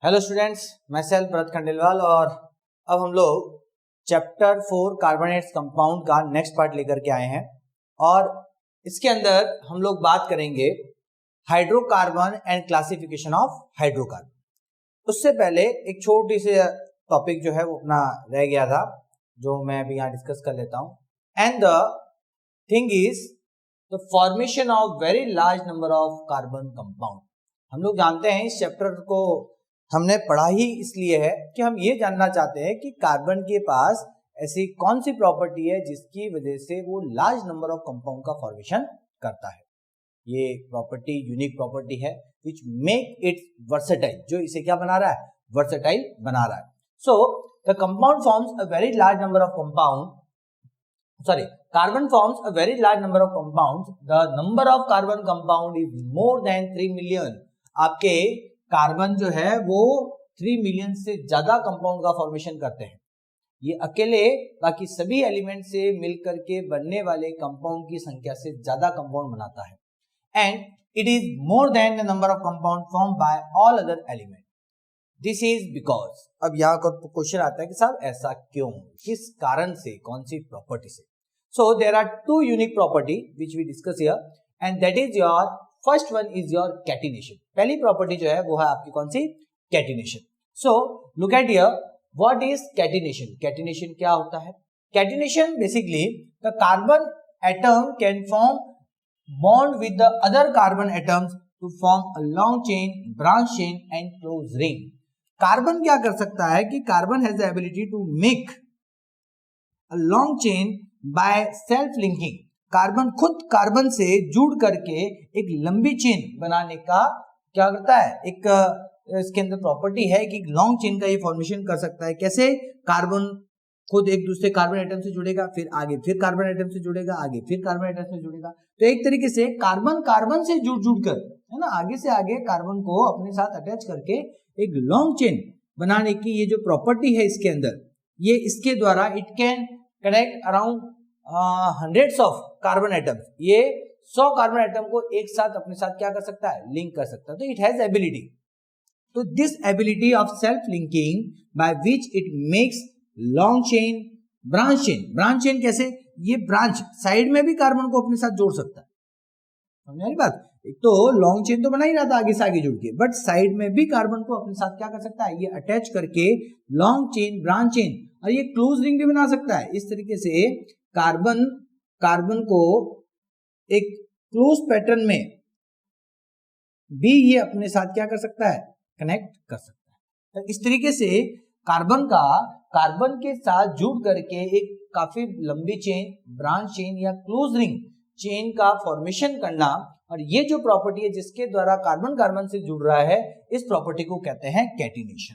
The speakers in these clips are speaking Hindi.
हेलो स्टूडेंट्स, मैं सेल्फ भरत खंडेलवाल और अब हम लोग चैप्टर 4 कार्बोनेट्स कंपाउंड का नेक्स्ट पार्ट लेकर के आए हैं और इसके अंदर हम लोग बात करेंगे hydrocarbon and classification of hydrocarbon. उससे पहले एक छोटी सी टॉपिक जो है वो अपना रह गया था जो मैं अभी यहाँ डिस्कस कर लेता हूँ। And the thing is the formation of very large number of carbon compound. हम लोग जानते हैं इस चैप्टर को हमने पढ़ा ही इसलिए है कि हम ये जानना चाहते हैं कि कार्बन के पास ऐसी कौन सी प्रॉपर्टी है जिसकी वजह से वो लार्ज नंबर ऑफ कंपाउंड का फॉर्मेशन करता है। ये प्रॉपर्टी यूनिक प्रॉपर्टी है विच मेक इट वर्सेटाइल, जो इसे क्या बना रहा है, वर्सेटाइल बना रहा है। So the compound forms a very large number of compound carbon forms a very large number of compounds. The number of carbon compound is more than 3 million. आपके कार्बन जो है वो 3 मिलियन से ज्यादा कंपाउंड का फॉर्मेशन करते हैं। ये अकेले बाकी सभी एलिमेंट से मिलकर के बनने वाले कंपाउंड की संख्या से ज्यादा कंपाउंड बनाता है। And it is more than the number of compound form by all other element. This is because, अब यहाँ का क्वेश्चन आता है कि साहब ऐसा क्यों, किस कारण से, कौन सी प्रॉपर्टी से। So there are two unique property which we discuss here and that is your first one is your catenation. पहली प्रॉपर्टी जो है वो है आपकी कौन सी, catenation. So look at here, what is catenation? Catenation क्या होता है? Catenation basically the carbon atom can form bond with the other carbon atoms to form a long chain, branch chain and close ring. Carbon क्या कर सकता है कि carbon has the ability to make a long chain by self linking. Carbon खुद कार्बन से जुड़ करके एक लंबी चेन बनाने का क्या करता है, एक इसके अंदर प्रॉपर्टी है कि लॉन्ग चेन का ये फॉर्मेशन कर सकता है। कैसे? कार्बन खुद एक दूसरे कार्बन एटम से जुड़ेगा, फिर आगे फिर कार्बन एटम से जुड़ेगा, आगे फिर कार्बन एटम से जुड़ेगा। तो एक तरीके से कार्बन कार्बन से जुड़ कर, है ना, आगे से आगे कार्बन को अपने साथ अटैच करके एक लॉन्ग चेन बनाने की ये जो प्रॉपर्टी है इसके अंदर, ये इसके द्वारा it can connect around hundreds of carbon atoms. ये 100 कार्बन एटम को एक साथ अपने साथ क्या कर सकता है, लिंक कर सकता है। तो इट हैज एबिलिटी, तो this ability of self linking by which it makes long chain, branch chain. Branch chain कैसे? ये ब्रांच साइड में भी कार्बन को अपने साथ जोड़ सकता है। समझ आई बात? एक तो लॉन्ग चेन तो बना ही रहा था आगे से आगे जुड़ के, बट साइड में भी कार्बन को अपने साथ क्या कर सकता है, ये अटैच करके लॉन्ग चेन, ब्रांच चेन, और ये क्लोज रिंग भी बना सकता है। इस तरीके से कार्बन को एक क्लोज पैटर्न में भी ये अपने साथ क्या कर सकता है, कनेक्ट कर सकता है। तो इस तरीके से कार्बन के साथ जुड़ करके एक काफी लंबी चेन, ब्रांच चेन या क्लोज रिंग चेन का फॉर्मेशन करना, और ये जो प्रॉपर्टी है जिसके द्वारा कार्बन कार्बन से जुड़ रहा है, इस प्रॉपर्टी को कहते हैं कैटिनेशन।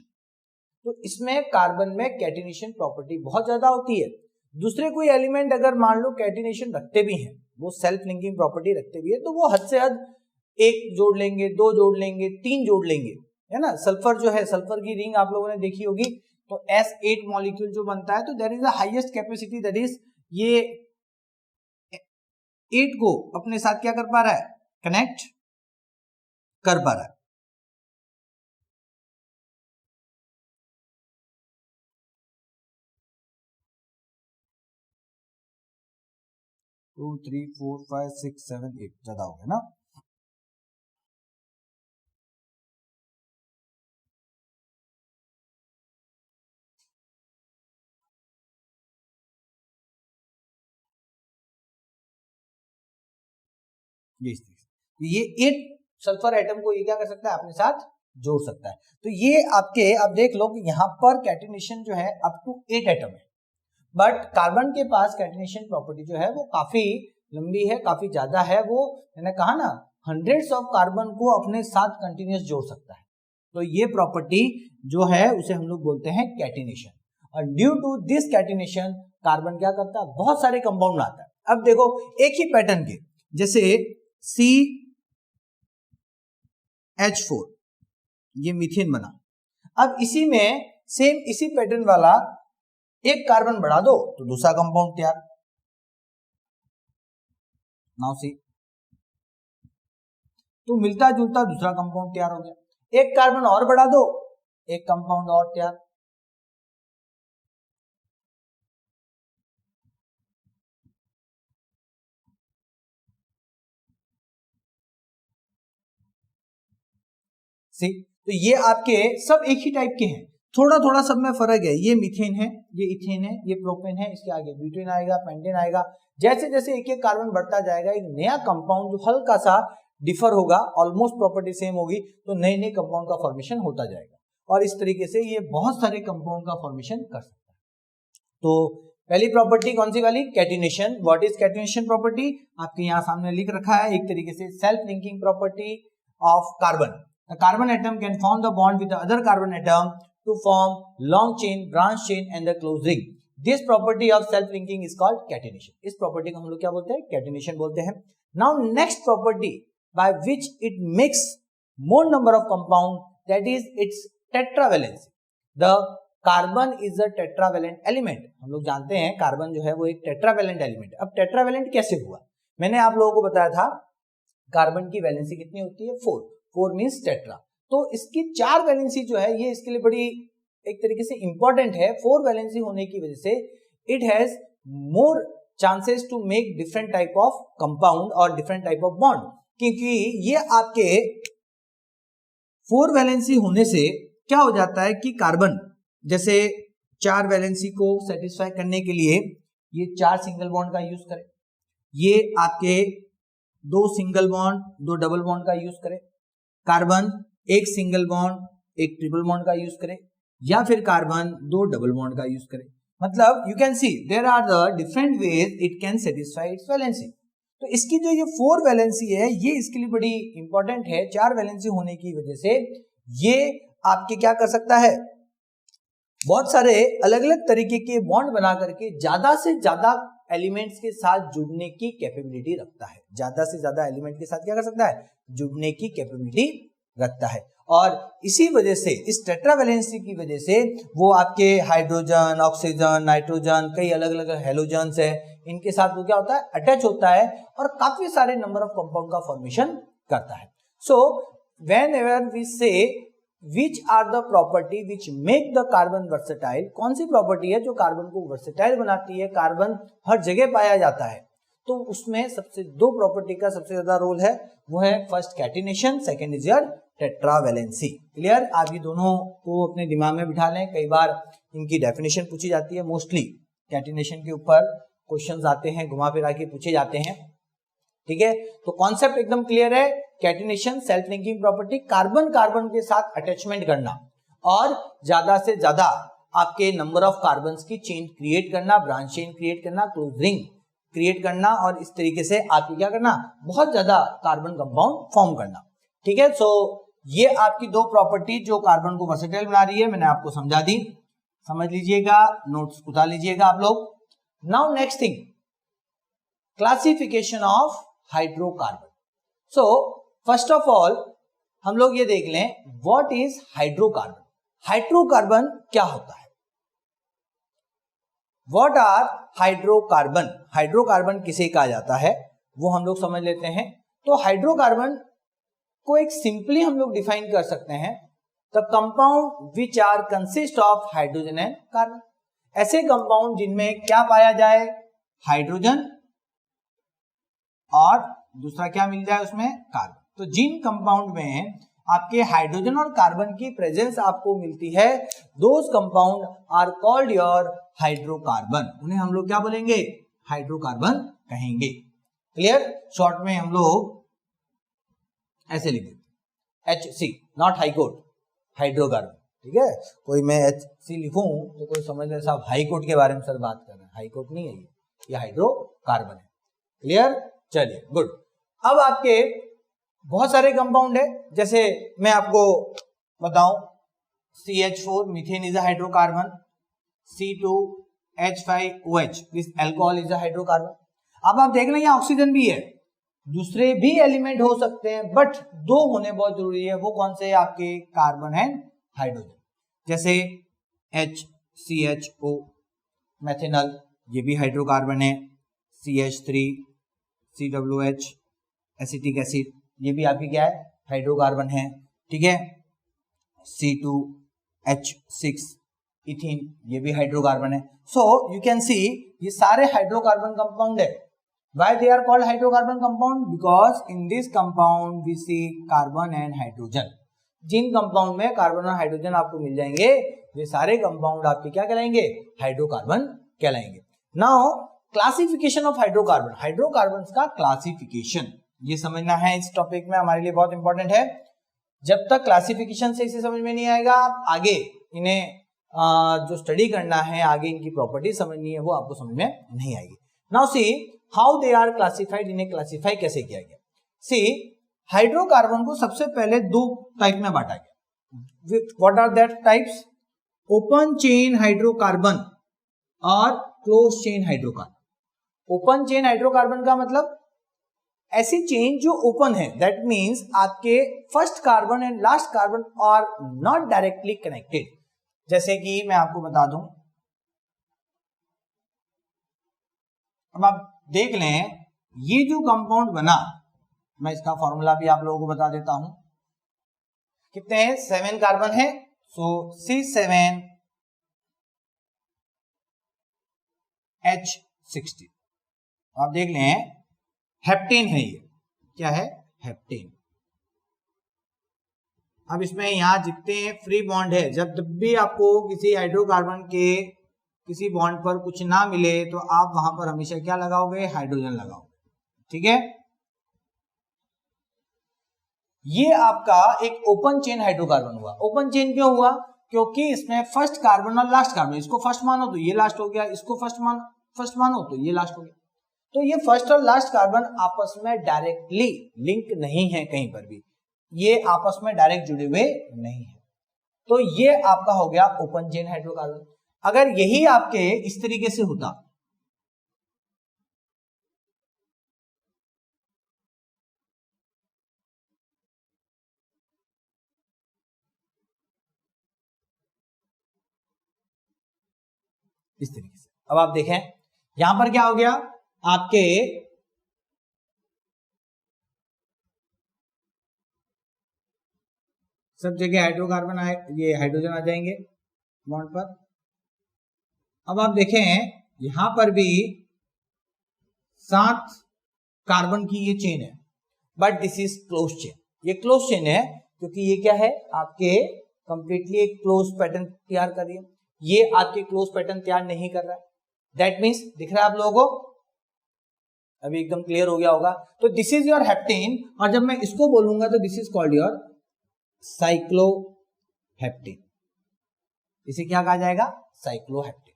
तो इसमें कार्बन में कैटिनेशन प्रॉपर्टी बहुत ज्यादा होती है। दूसरे कोई एलिमेंट अगर मान लो कैटिनेशन रखते भी हैं, वो सेल्फ लिंकिंग प्रॉपर्टी रखते भी है, तो वो हद से हद 1 जोड़ लेंगे, 2 जोड़ लेंगे, 3 जोड़ लेंगे, है ना। सल्फर जो है, सल्फर की रिंग आप लोगों ने देखी होगी, तो S8 मॉलिक्यूल जो बनता है, तो there is the highest capacity, that is ये 8 को अपने साथ क्या कर पा रहा है, कनेक्ट कर पा रहा है। 2 3 4 5 6 7 8 ज्यादा हो गया ना। ये 8 सल्फर एटम को ये क्या कर सकता है, अपने साथ जोड़ सकता है। तो ये आपके, अब देख लो कि यहाँ पर कैटिनेशन जो है अप टू 8 एटम है, बट कार्बन के पास कैटिनेशन प्रॉपर्टी जो है वो काफी लंबी है, काफी ज्यादा है। वो मैंने कहा ना, हंड्रेड्स ऑफ कार्बन को अपने साथ कंटिन्यूस जोड़ सकता है। तो ये प्रॉपर्टी जो है उसे हम लोग बोलते हैं कैटिनेशन। और due to this catenation carbon क्या करता है, बहुत सारे कंपाउंड आता है। अब देखो एक ही पैटर्न के, जैसे CH4, ये मीथेन बना। अब इसी में सेम इसी पैटर्न वाला एक कार्बन बढ़ा दो तो दूसरा कंपाउंड तैयार। नाउ सी, तो मिलता जुलता दूसरा कंपाउंड तैयार हो गया। एक कार्बन और बढ़ा दो एक कंपाउंड और तैयार। सी, तो ये आपके सब एक ही टाइप के हैं, थोड़ा थोड़ा सब में फर्क है। ये मीथेन है, ये इथेन है, ये प्रोपेन है, इसके आगे ब्यूटेन आएगा, पेंटेन आएगा। जैसे जैसे एक एक कार्बन बढ़ता जाएगा एक नया कंपाउंड जो हल्का सा डिफर होगा, ऑलमोस्ट प्रॉपर्टी सेम होगी, तो नए नए कंपाउंड का फॉर्मेशन होता जाएगा। और इस तरीके से ये बहुत सारे कंपाउंड का फॉर्मेशन कर सकता है। तो पहली प्रॉपर्टी कौन सी वाली, catenation. What is catenation property, आपके यहाँ सामने लिख रखा है एक तरीके से, self linking property of carbon. The carbon atom can form the bond with the other carbon atom to form long chain, branch chain and the close ring. This property of self linking is called catenation. इस property को हम लोग क्या बोलते हैं, catenation बोलते हैं। Now next property by which it makes more number of compound, that is its tetravalency. The carbon is a tetravalent element. हम लोग जानते हैं कार्बन जो है वो एक tetravalent element है। अब tetravalent कैसे हुआ, मैंने आप लोगों को बताया था कार्बन की वैलेंसी कितनी होती है, 4 मीन्स टेट्रा। तो इसकी 4 वैलेंसी जो है ये इसके लिए बड़ी एक तरीके से इंपॉर्टेंट है। 4 वैलेंसी होने की वजह से it has more chances to make different type of compound और डिफरेंट टाइप ऑफ बॉन्ड, क्योंकि ये आपके 4 वैलेंसी होने से क्या हो जाता है कि कार्बन जैसे 4 वैलेंसी को सेटिस्फाई करने के लिए ये 4 सिंगल बॉन्ड का यूज करें, ये आपके 2 सिंगल बॉन्ड 2 डबल बॉन्ड का यूज करें, कार्बन एक सिंगल बॉन्ड एक ट्रिपल बॉन्ड का यूज करे, या फिर कार्बन 2 डबल बॉन्ड का यूज करे। मतलब you can see there are the different ways it can satisfy its valency. तो इसकी जो ये 4 वैलेंसी है ये इसके लिए बड़ी इंपॉर्टेंट है। 4 वैलेंसी होने की वजह से ये आपके क्या कर सकता है, बहुत सारे अलग अलग तरीके के बॉन्ड बना करके ज्यादा से ज्यादा एलिमेंट्स के साथ जुड़ने की कैपेबिलिटी रखता है। ज्यादा से ज्यादा एलिमेंट के साथ क्या कर सकता है, जुड़ने की कैपेबिलिटी रखता है। और इसी वजह से इस टेट्रावैलेंसी की वजह से वो आपके हाइड्रोजन, ऑक्सीजन, नाइट्रोजन, कई अलग अलग हेलोजन्स है, इनके साथ वो क्या होता है, अटैच होता है और काफी सारे नंबर ऑफ कंपाउंड का फॉर्मेशन करता है। So whenever we say which are the property which make the carbon versatile, कौन सी प्रॉपर्टी है जो कार्बन को वर्सेटाइल बनाती है, कार्बन हर जगह पाया जाता है, तो उसमें सबसे 2 प्रॉपर्टी का सबसे ज्यादा रोल है, वो है first catenation, second is your tetravalency. Clear, आप ये दोनों को अपने दिमाग में बिठा लें, कई बार इनकी डेफिनेशन पूछी जाती है, मोस्टली कैटिनेशन के ऊपर क्वेश्चंस आते हैं, घुमा फिरा के पूछे जाते हैं। ठीक है, तो कॉन्सेप्ट एकदम क्लियर है। Catenation self linking property, carbon carbon के साथ अटैचमेंट करना और ज्यादा से ज्यादा आपके नंबर ऑफ कार्बन की चेन क्रिएट करना, ब्रांच चेन क्रिएट करना, क्लोज रिंग क्रिएट करना, और इस तरीके से आपकी क्या करना, बहुत ज्यादा कार्बन कंपाउंड फॉर्म करना। ठीक है, सो ये आपकी 2 प्रॉपर्टी जो कार्बन को वर्सेटाइल बना रही है, मैंने आपको समझा दी, समझ लीजिएगा, नोट्स उतार लीजिएगा आप लोग। Now next thing, classification of hydrocarbon. So first of all हम लोग ये देख लें व्हाट इज हाइड्रोकार्बन। हाइड्रोकार्बन क्या होता है, व्हाट आर हाइड्रोकार्बन, हाइड्रोकार्बन किसे कहा जाता है वो हम लोग समझ लेते हैं। तो हाइड्रोकार्बन को एक सिंपली हम लोग डिफाइन कर सकते हैं, the compound which are consist of hydrogen and carbon. ऐसे कंपाउंड जिनमें क्या पाया जाए, हाइड्रोजन और दूसरा क्या मिल जाए उसमें, कार्बन। तो जिन कंपाउंड में आपके हाइड्रोजन और कार्बन की प्रेजेंस आपको मिलती है, those compound are called your hydrocarbon. उन्हें हम लोग क्या बोलेंगे, हाइड्रोकार्बन कहेंगे। क्लियर, शॉर्ट में हम लोग ऐसे लिख देते HC, नॉट हाईकोर्ट, हाइड्रोकार्बन। ठीक है, कोई मैं HC लिखूं तो कोई समझ ले साहब हाईकोर्ट के बारे में सर बात कर रहे हैं, हाईकोर्ट नहीं है ये हाइड्रोकार्बन है। क्लियर, चलिए गुड। अब आपके बहुत सारे कंपाउंड है, जैसे मैं आपको बताऊं, CH4 methane is a hydrocarbon, C2H5OH this alcohol is a hydrocarbon. अब आप देख लें यहाँ ऑक्सीजन भी है, दूसरे भी एलिमेंट हो सकते हैं, बट 2 होने बहुत जरूरी है। वो कौन से, आपके कार्बन एंड हाइड्रोजन, जैसे HCHO मेथेनॉल, ये भी हाइड्रोकार्बन है, CH3 COOH एसिटिक एसिड, ये भी आपकी क्या है, हाइड्रोकार्बन है। ठीक है, H6 इथीन, ये भी हाइड्रोकार्बन है। सो यू कैन सी ये सारे हाइड्रोकार्बन कंपाउंड है। Why they are called hydrocarbon compound? Because in this compound we see carbon and hydrogen. जिन कंपाउंड में कार्बन और हाइड्रोजन आपको मिल जाएंगे वे सारे कंपाउंड आपके क्या कहलाएंगे? हाइड्रोकार्बन कहलाएंगे। Now classification of hydrocarbon, hydrocarbon का क्लासिफिकेशन ये समझना है इस टॉपिक में, हमारे लिए बहुत इंपॉर्टेंट है। जब तक क्लासिफिकेशन से इसे समझ में नहीं आएगा, आप आगे इन्हें जो स्टडी करना है, आगे इनकी प्रॉपर्टी समझनी है, वो आपको समझ में नहीं आएगी। Now see how they are classified, इन्हें क्लासिफाई कैसे किया गया? सी हाइड्रोकार्बन को सबसे पहले दो टाइप में बांटा गया। What are that types? Open chain hydrocarbon और close chain hydrocarbon. Open chain hydrocarbon का मतलब ऐसी चेन जो ओपन है, दैट मीन्स आपके first carbon and last carbon are not directly connected. जैसे कि मैं आपको बता दूं, अब आप देख लें ये जो कंपाउंड बना, मैं इसका फॉर्मूला भी आप लोगों को बता देता हूं। कितने हैं? 7 कार्बन है, सो C7H16। आप देख लें हेप्टेन है, ये क्या है? हेप्टेन। अब इसमें यहां जितने फ्री बॉन्ड है, जब भी आपको किसी हाइड्रोकार्बन के किसी बॉन्ड पर कुछ ना मिले तो आप वहां पर हमेशा क्या लगाओगे? हाइड्रोजन लगाओगे। ठीक है, ये आपका एक ओपन चेन हाइड्रोकार्बन हुआ। ओपन चेन क्यों हुआ? क्योंकि इसमें फर्स्ट कार्बन और लास्ट कार्बन, इसको फर्स्ट मानो तो ये लास्ट हो गया, इसको फर्स्ट मानो तो ये लास्ट हो गया। तो ये फर्स्ट और लास्ट कार्बन आपस में डायरेक्टली लिंक नहीं है, कहीं पर भी ये आपस में डायरेक्ट जुड़े हुए नहीं है। तो ये आपका हो गया ओपन चेन हाइड्रोकार्बन। अगर यही आपके इस तरीके से होता, इस तरीके से, अब आप देखें यहां पर क्या हो गया? आपके सब जगह हाइड्रोकार्बन आए, ये हाइड्रोजन आ जाएंगे बॉन्ड पर। अब आप देखें यहां पर भी 7 कार्बन की ये चेन है, but this is close chain. ये क्लोज चेन है क्योंकि ये क्या है? आपके कंप्लीटली एक क्लोज पैटर्न तैयार कर रही है। ये आपके क्लोज पैटर्न तैयार नहीं कर रहा है। दैट मीन्स दिख रहा है आप लोगों को? अभी एकदम क्लियर हो गया होगा। तो दिस इज योर हेप्टेन, और जब मैं इसको बोलूंगा तो दिस इज कॉल्ड योर साइक्लोहेप्टेन। इसे क्या कहा जाएगा? साइक्लोहेप्टेन।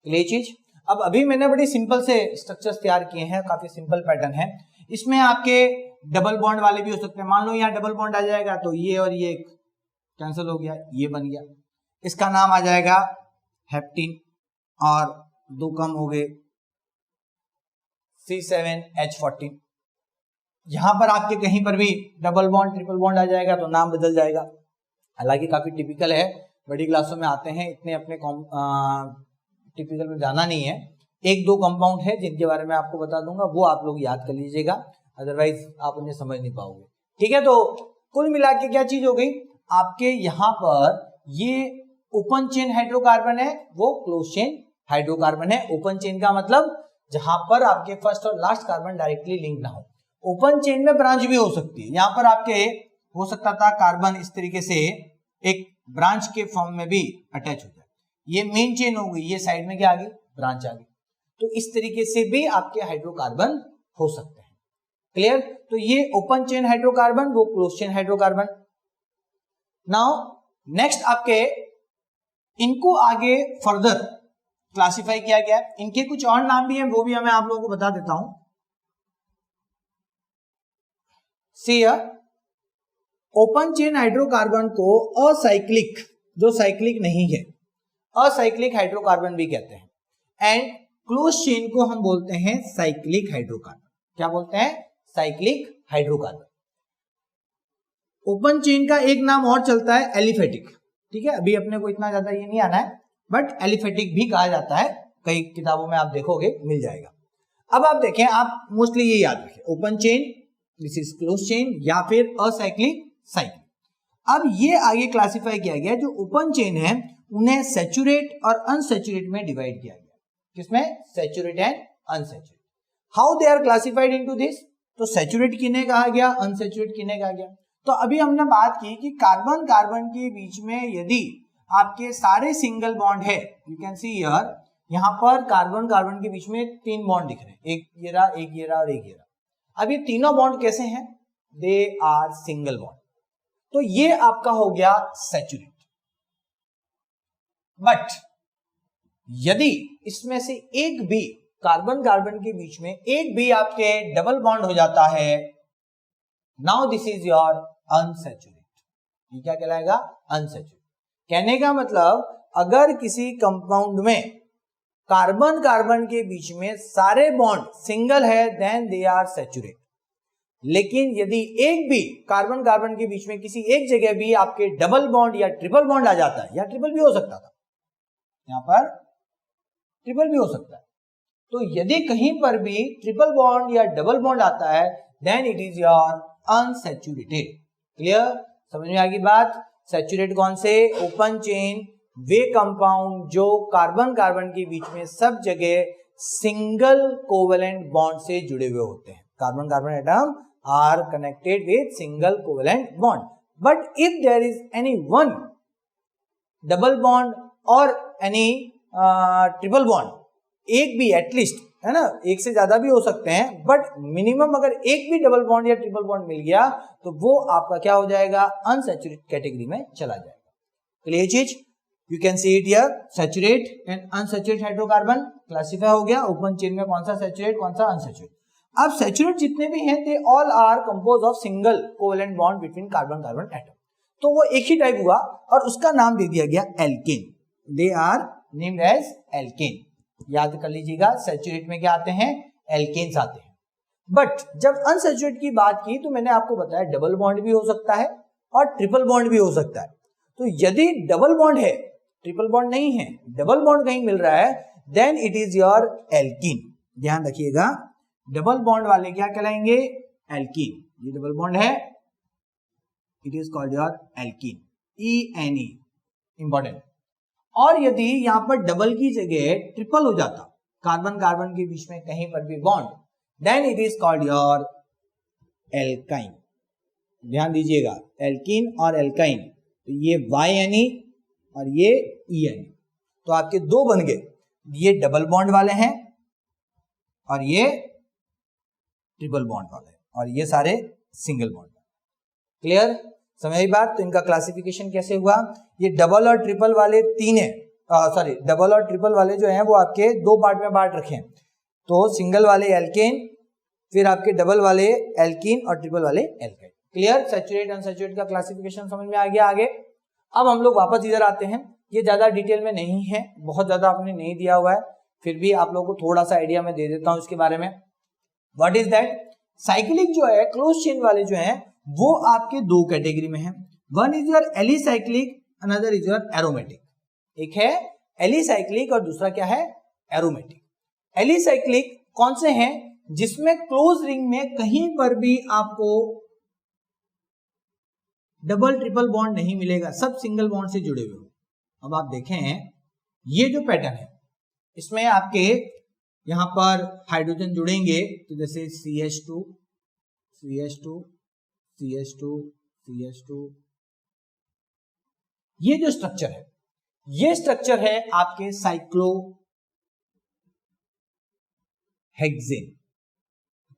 क्लियर चीज? अब अभी मैंने बड़ी सिंपल से स्ट्रक्चर्स तैयार किए हैं, काफी सिंपल पैटर्न है। इसमें आपके डबल बॉन्ड वाले भी हो सकते हैं। मान लो यहाँ डबल बॉन्ड आ जाएगा तो ये और ये कैंसिल हो गया, ये बन गया, इसका नाम आ जाएगा हेप्टीन, और 2 कम हो गए C7H14। यहां पर आपके कहीं पर भी डबल बॉन्ड ट्रिपल बॉन्ड आ जाएगा तो नाम बदल जाएगा। हालांकि काफी टिपिकल है, बड़ी क्लासों में आते हैं, इतने अपने टिपिकल में जाना नहीं है। 1-2 कंपाउंड है जिनके बारे में आपको बता दूंगा, वो आप लोग याद कर लीजिएगा, अदरवाइज आप उन्हें समझ नहीं पाओगे। ठीक है, तो कुल मिला के क्या चीज हो गई? आपके यहाँ पर ये ओपन चेन हाइड्रोकार्बन है, वो क्लोज चेन हाइड्रोकार्बन है। ओपन चेन का मतलब जहां पर आपके फर्स्ट और लास्ट कार्बन डायरेक्टली लिंक ना हो। ओपन चेन में ब्रांच भी हो सकती है, यहाँ पर आपके हो सकता था कार्बन इस तरीके से एक ब्रांच के फॉर्म में भी अटैच हो जाए। ये मेन चेन हो गई, ये साइड में क्या आ गई? ब्रांच आ गई। तो इस तरीके से भी आपके हाइड्रोकार्बन हो सकते हैं। क्लियर? तो ये ओपन चेन हाइड्रोकार्बन, वो close chain hydrocarbon. Now next आपके इनको आगे फर्दर क्लासिफाई किया गया है। इनके कुछ और नाम भी हैं, वो भी मैं आप लोगों को बता देता हूं। सी ओपन चेन हाइड्रोकार्बन को असाइक्लिक, जो साइक्लिक नहीं है, असाइक्लिक हाइड्रोकार्बन भी कहते हैं। एंड क्लोज चेन को हम बोलते हैं साइक्लिक हाइड्रोकार्बन। क्या बोलते हैं? Cyclic hydrocarbon. ओपन चेन का एक नाम और चलता है एलिफेटिक। ठीक है, अभी अपने को इतना ज्यादा ये नहीं आना है, बट एलिफेटिक भी कहा जाता है, कई किताबों में आप देखोगे मिल जाएगा। अब आप देखें, आप मोस्टली ये याद रखें, open chain this is close chain, या फिर असाइक्लिक साइक्लिक। अब ये आगे क्लासिफाई किया गया, जो ओपन चेन है उन्हें सैचुरेट और अनसैचुरेट में डिवाइड किया गया। किसमें? Saturate and unsaturate. How they are classified into this? तो सैचुरेट किन्हें कहा गया, अनसैचुरेट किन्हें कहा गया? तो अभी हमने बात की कि कार्बन कार्बन के बीच में यदि आपके सारे सिंगल बॉन्ड है, यू कैन सी हियर, यहां पर कार्बन कार्बन के बीच में 3 बॉन्ड दिख रहे हैं, एक ये रहा, एक ये रहा और एक ये रहा। अब ये तीनों बॉन्ड कैसे हैं? They are single bond. तो ये आपका हो गया सैचुरेट। बट यदि इसमें से एक भी कार्बन कार्बन के बीच में एक भी आपके डबल बॉन्ड हो जाता है, नाउ दिस इज योर अनसैचुरेट। ये क्या कहलाएगा? अनसैचुरेट। कहने का मतलब अगर किसी कंपाउंड में कार्बन कार्बन के बीच में सारे बॉन्ड सिंगल है, देन दे आर सैचुरेट। लेकिन यदि एक भी कार्बन कार्बन के बीच में किसी एक जगह भी आपके डबल बॉन्ड या ट्रिपल बॉन्ड आ जाता है, या ट्रिपल भी हो सकता था, यहां पर ट्रिपल भी हो सकता है, तो यदि कहीं पर भी ट्रिपल बॉन्ड या डबल बॉन्ड आता है, then it is your unsaturated. Clear? समझ में आ गई बात? सैचुरेट कौन से? ओपन चेन वे कंपाउंड जो कार्बन कार्बन के बीच में सब जगह सिंगल कोवेलेंट बॉन्ड से जुड़े हुए होते हैं। Carbon carbon atom are connected with single covalent bond, but if there is any one double bond or any triple bond, एक भी एटलीस्ट, है ना, एक से ज्यादा भी हो सकते हैं, बट मिनिमम अगर एक भी डबल बॉन्ड या ट्रिपल बॉन्ड मिल गया तो वो आपका क्या हो जाएगा? अनसैचुरेट कैटेगरी में चला जाएगा। क्लियर चीज? You can see it here, saturate and unsaturate hydrocarbon classify हो गया। ओपन चेन में कौन सा सैचुरेट, कौन सा अनसैचुरेट। अब सैचुरेट जितने भी हैं, they all are compose of single covalent bond between carbon carbon atom. तो वो एक ही टाइप हुआ और उसका नाम दे दिया गया alkane. They are named as alkane. याद कर लीजिएगा, सैचुरेट में क्या आते हैं? एल्केन्स आते हैं। बट जब अनसैचुरेट की बात की तो मैंने आपको बताया डबल बॉन्ड भी हो सकता है और ट्रिपल बॉन्ड भी हो सकता है। तो यदि डबल बॉन्ड है, ट्रिपल बॉन्ड नहीं है, डबल बॉन्ड कहीं मिल रहा है, then it is your alkene. ध्यान रखिएगा, डबल बॉन्ड वाले क्या कहलाएंगे? एल्कीन। ये डबल बॉन्ड है, it is called your alkene, ENE, important. और यदि यहां पर डबल की जगह ट्रिपल हो जाता, कार्बन कार्बन के बीच में कहीं पर भी bond, then it is called your alkyne. ध्यान दीजिएगा, एल्कीन और एल्काइन, तो ये YNE और ये ENE, तो आपके दो बन गए। ये डबल बॉन्ड वाले हैं और ये ट्रिपल बॉन्ड वाले, और ये सारे सिंगल बॉन्ड। क्लियर? समझ आई बात? तो इनका क्लासिफिकेशन कैसे हुआ? ये डबल और ट्रिपल वाले तीन है, सॉरी, डबल और ट्रिपल वाले जो हैं वो आपके दो पार्ट में बांट रखे हैं। तो सिंगल वाले एल्केन, फिर आपके डबल वाले एल्कीन और ट्रिपल वाले एल्काइन। क्लियर? सैचुरेट अनसैचुरेट का क्लासिफिकेशन समझ में आ गया। आगे अब हम लोग वापस इधर आते हैं। ये ज्यादा डिटेल में नहीं है, बहुत ज्यादा आपने नहीं दिया हुआ है, फिर भी आप लोगों को थोड़ा सा आइडिया मैं दे देता हूं इसके बारे में। What is that? साइक्लिक जो है, क्लोज चेन वाले जो हैं, वो आपके दो कैटेगरी में है। One is your alicyclic, another is your aromatic. एक है एलिसाइक्लिक और दूसरा क्या है? एरोमेटिक। एलिसाइक्लिक कौन से हैं? जिसमें क्लोज रिंग में कहीं पर भी आपको डबल ट्रिपल बॉन्ड नहीं मिलेगा, सब सिंगल बॉन्ड से जुड़े हुए हो। अब आप देखें, ये जो पैटर्न है, इसमें आपके यहां पर हाइड्रोजन जुड़ेंगे, तो जैसे CH2 CH2 CH2 CH2, ये जो स्ट्रक्चर है, ये स्ट्रक्चर है आपके साइक्लोहेक्सेन।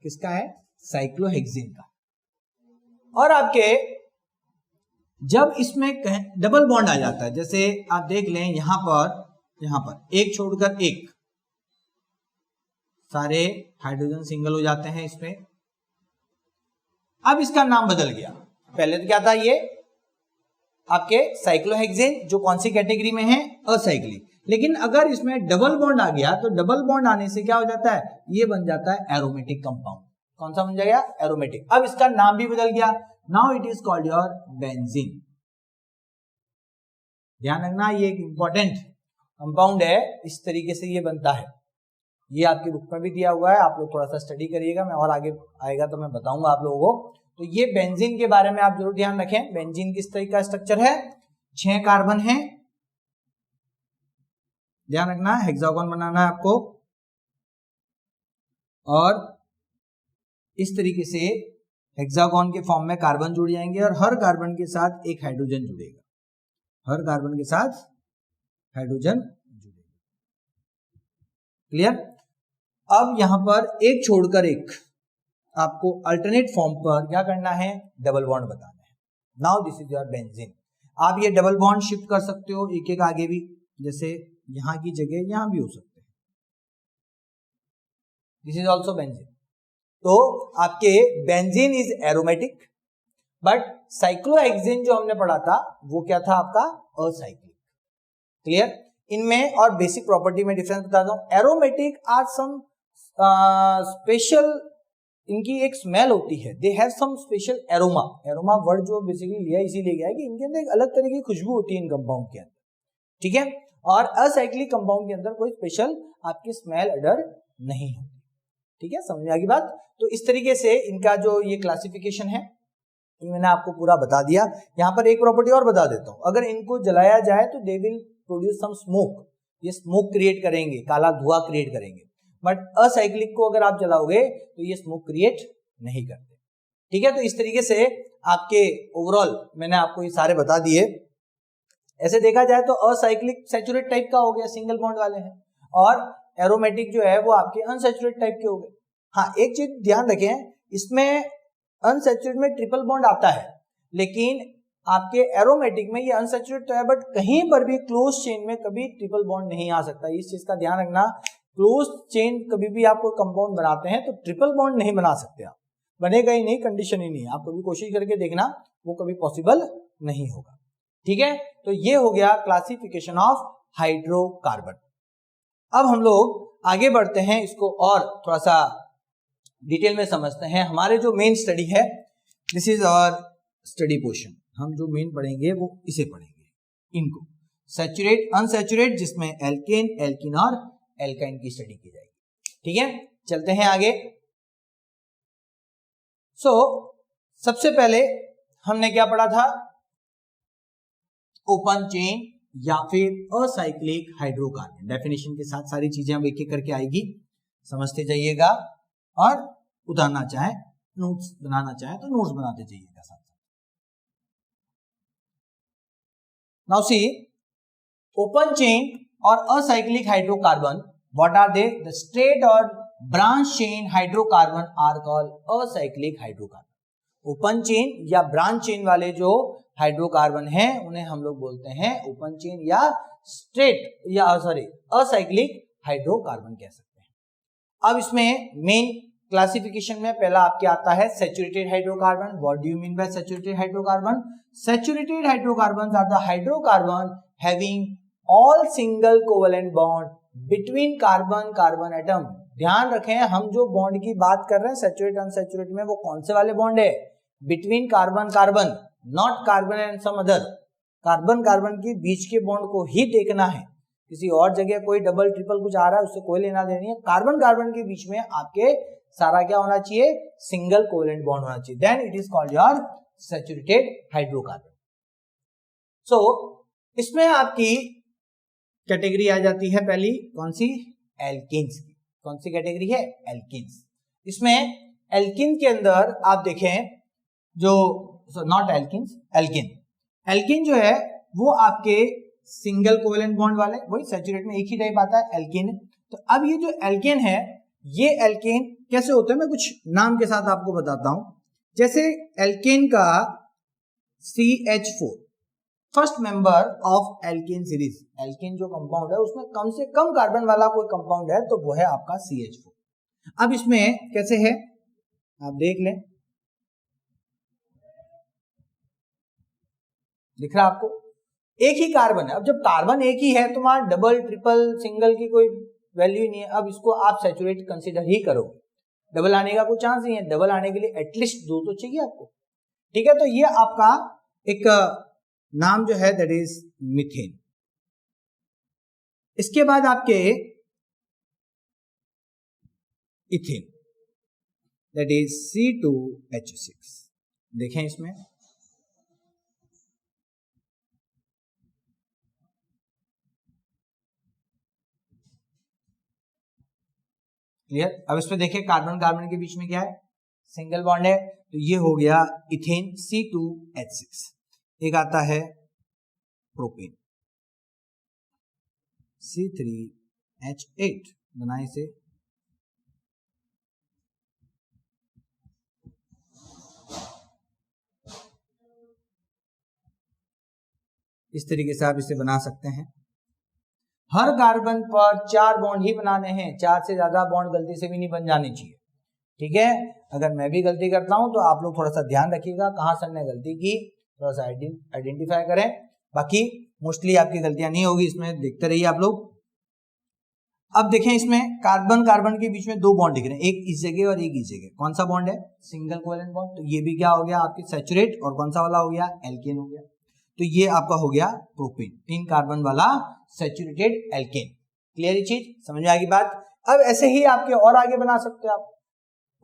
किसका है? साइक्लोहेक्सेन का। और आपके जब इसमें डबल बॉन्ड आ जाता है, जैसे आप देख लें यहां पर एक छोड़कर एक, सारे हाइड्रोजन सिंगल हो जाते हैं इसमें। अब इसका नाम बदल गया, पहले तो क्या था? ये आपके साइक्लोहेक्सेन, जो कौन सी कैटेगरी में है? असाइक्लिक। लेकिन अगर इसमें डबल बॉन्ड आ गया तो डबल बॉन्ड आने से क्या हो जाता है? ये बन जाता है एरोमेटिक कंपाउंड। कौन सा बन जाएगा? एरोमेटिक। अब इसका नाम भी बदल गया, now it is called your benzene. ध्यान रखना, ये एक इंपॉर्टेंट कंपाउंड है, इस तरीके से ये बनता है। ये आपकी बुक में भी दिया हुआ है, आप लोग थोड़ा सा स्टडी करिएगा, मैं और आगे आएगा तो मैं बताऊंगा आप लोगों को। तो ये बेंजीन के बारे में आप जरूर ध्यान रखें। बेंजीन किस तरह का स्ट्रक्चर है, 6 कार्बन है, ध्यान रखना, हेक्सागोन बनाना है आपको, और इस तरीके से हेक्सागोन के फॉर्म में कार्बन जुड़ जाएंगे और हर कार्बन के साथ एक हाइड्रोजन जुड़ेगा, हर कार्बन के साथ हाइड्रोजन जुड़ेगा। क्लियर? अब यहां पर एक छोड़कर एक आपको अल्टरनेट फॉर्म पर क्या करना है, डबल बॉन्ड बताना है। Now this is your benzene. आप ये डबल बॉन्ड शिफ्ट कर सकते हो एक एक आगे भी, जैसे यहां की जगह यहां भी हो सकते हैं। This is also benzene. तो आपके benzene is aromatic, but cyclohexane जो हमने पढ़ा था वो क्या था आपका, असाइक्लिक। क्लियर? इनमें और बेसिक प्रॉपर्टी में डिफरेंस बताता हूं। एरोमेटिक आर सम स्पेशल, इनकी एक स्मेल होती है, they have some special aroma. Aroma word जो बेसिकली लिया इसीलिए गया है कि इनके अंदर एक अलग तरह की खुशबू होती है इन कंपाउंड के अंदर, ठीक है। और असाइक्लिक कंपाउंड के अंदर कोई स्पेशल आपकी स्मेल अडर नहीं होती, ठीक है। समझ में आ गई बात? तो इस तरीके से इनका जो ये क्लासिफिकेशन है ये मैंने आपको पूरा बता दिया। यहाँ पर एक प्रॉपर्टी और बता देता हूँ, अगर इनको जलाया जाए तो they will produce some smoke, ये स्मोक क्रिएट करेंगे, काला धुआं क्रिएट करेंगे। बट असाइक्लिक को अगर आप जलाओगे तो ये स्मोक क्रिएट नहीं करते, ठीक है। तो इस तरीके से आपके ओवरऑल मैंने आपको ये सारे बता दिए। ऐसे देखा जाए तो असाइक्लिक सैचुरेट टाइप का हो गया, सिंगल बॉन्ड वाले हैं, और एरोमेटिक जो है वो आपके अनसैचुरेट टाइप के हो गए। हाँ, एक चीज ध्यान रखें, इसमें अनसैचुरेट में ट्रिपल बॉन्ड आता है, लेकिन आपके एरोमेटिक में ये अनसैचुरेट तो है, बट कहीं पर भी क्लोज चेन में कभी ट्रिपल बॉन्ड नहीं आ सकता। इस चीज का ध्यान रखना। क्लोज चेन कभी भी आप कोई कंपाउंड बनाते हैं तो ट्रिपल बॉन्ड नहीं बना सकते आप, बनेगा ही नहीं, कंडीशन ही नहीं है। आप कभी कोशिश करके देखना, वो कभी पॉसिबल नहीं होगा, ठीक है। तो ये हो गया क्लासिफिकेशन ऑफ हाइड्रोकार्बन। अब हम लोग आगे बढ़ते हैं, इसको और थोड़ा सा डिटेल में समझते हैं। हमारे जो मेन स्टडी है, this is our study portion, हम जो मेन पढ़ेंगे वो इसे पढ़ेंगे, इनको सैचुरेट अनसैचुरेट, जिसमें एल्केन, एल्कीन और एल्काइन की स्टडी की जाएगी, ठीक है। चलते हैं आगे। सबसे पहले हमने क्या पढ़ा था, ओपन चेन या फिर असाइक्लिक हाइड्रोकार्बन। डेफिनेशन के साथ सारी चीजें अब एक एक करके आएगी, समझते जाइएगा, और उतारना चाहे नोट्स बनाना चाहे तो नोट्स बनाते जाइएगा साथ साथ। नाउ सी, ओपन चेन और acyclic hydrocarbon, what are they? The straight और branch chain hydrocarbon are called acyclic hydrocarbon. Open chain या ब्रांच चेन वाले जो हाइड्रोकार्बन हैं उन्हें हम लोग बोलते हैं ओपन चेन या स्ट्रेट या असाइक्लिक हाइड्रोकार्बन कह सकते हैं। अब इसमें मेन क्लासिफिकेशन में पहला आपके आता है saturated hydrocarbon. What do you mean by saturated hydrocarbon? Saturated hydrocarbon are the hydrocarbon having all single covalent bond between carbon carbon atom. ध्यान रखें, हम जो बॉन्ड की बात कर रहे हैं सैचुरेट अनसैचुरेट में, वो कौन से वाले बॉन्ड है? Between carbon carbon, not carbon and some other. Carbon carbon के बीच के बॉन्ड को ही देखना है, किसी और जगह कोई डबल ट्रिपल कुछ आ रहा है उससे कोई लेना देना नहीं है। कार्बन कार्बन के बीच में आपके सारा क्या होना चाहिए? सिंगल कोवेलेंट बॉन्ड होना चाहिए, then it is called your saturated hydrocarbon. So इसमें आपकी कैटेगरी आ जाती है पहली, कौन सी? एल्किन्स की। कौन सी कैटेगरी है? एल्किन्स। इसमें एल्किन के अंदर आप देखें जो नॉट एल्किन्स, एल्किन। एल्किन जो है वो आपके सिंगल कोवेलेंट बॉन्ड वाले, वही सैचुरेट में एक ही टाइप आता है, एल्किन। तो अब ये जो एल्केन है, ये एल्केन कैसे होते हैं मैं कुछ नाम के साथ आपको बताता हूं। जैसे एल्केन का CH4 first member of alkane series, alkane जो कंपाउंड है उसमें कम से कम कार्बन वाला कोई कंपाउंड है तो वो है आपका CH4। अब इसमें कैसे है आप देख लें, दिख रहा आपको? एक ही कार्बन है। अब जब कार्बन एक ही है तो वहां डबल ट्रिपल सिंगल की कोई वैल्यू नहीं है। अब इसको आप सैचुरेट कंसीडर ही करोगे, डबल आने का कोई चांस नहीं है। डबल आने के लिए एटलीस्ट 2 तो चाहिए आपको, ठीक है। तो ये आपका एक नाम जो है दैट इज मीथेन। इसके बाद आपके इथेन दैट इज C2H6। देखें इसमें, क्लियर। अब इस पे देखिए कार्बन कार्बन के बीच में क्या है, सिंगल बॉन्ड है, तो ये हो गया इथेन C2H6। एक आता है प्रोपेन C3H8, बनाए इसे, इस तरीके से आप इसे बना सकते हैं। हर कार्बन पर 4 बॉन्ड ही बनाने हैं, 4 से ज्यादा बॉन्ड गलती से भी नहीं बन जाने चाहिए, ठीक है। अगर मैं भी गलती करता हूं तो आप लोग थोड़ा सा ध्यान रखिएगा कहां से हमने गलती की, थोड़ा सा आइडेंटिफाई करें। बाकी मोस्टली आपकी गलतियां नहीं होगी, इसमें देखते रहिए आप लोग। अब देखें इसमें कार्बन कार्बन के बीच में 2 बॉन्ड दिख रहे हैं, एक इस जगह और एक इस जगह। कौन सा बॉन्ड है, सिंगल कोवेलेंट बॉन्ड। तो ये भी क्या हो गया आपके सैचुरेट, और कौन सा वाला हो गया, एल्केन हो गया। तो ये आपका हो गया प्रोपेन, 3 कार्बन वाला सैचुरेटेड एल्केन। क्लियर, ये चीज समझ में आएगी बात। अब ऐसे ही आपके और आगे बना सकते हो आप।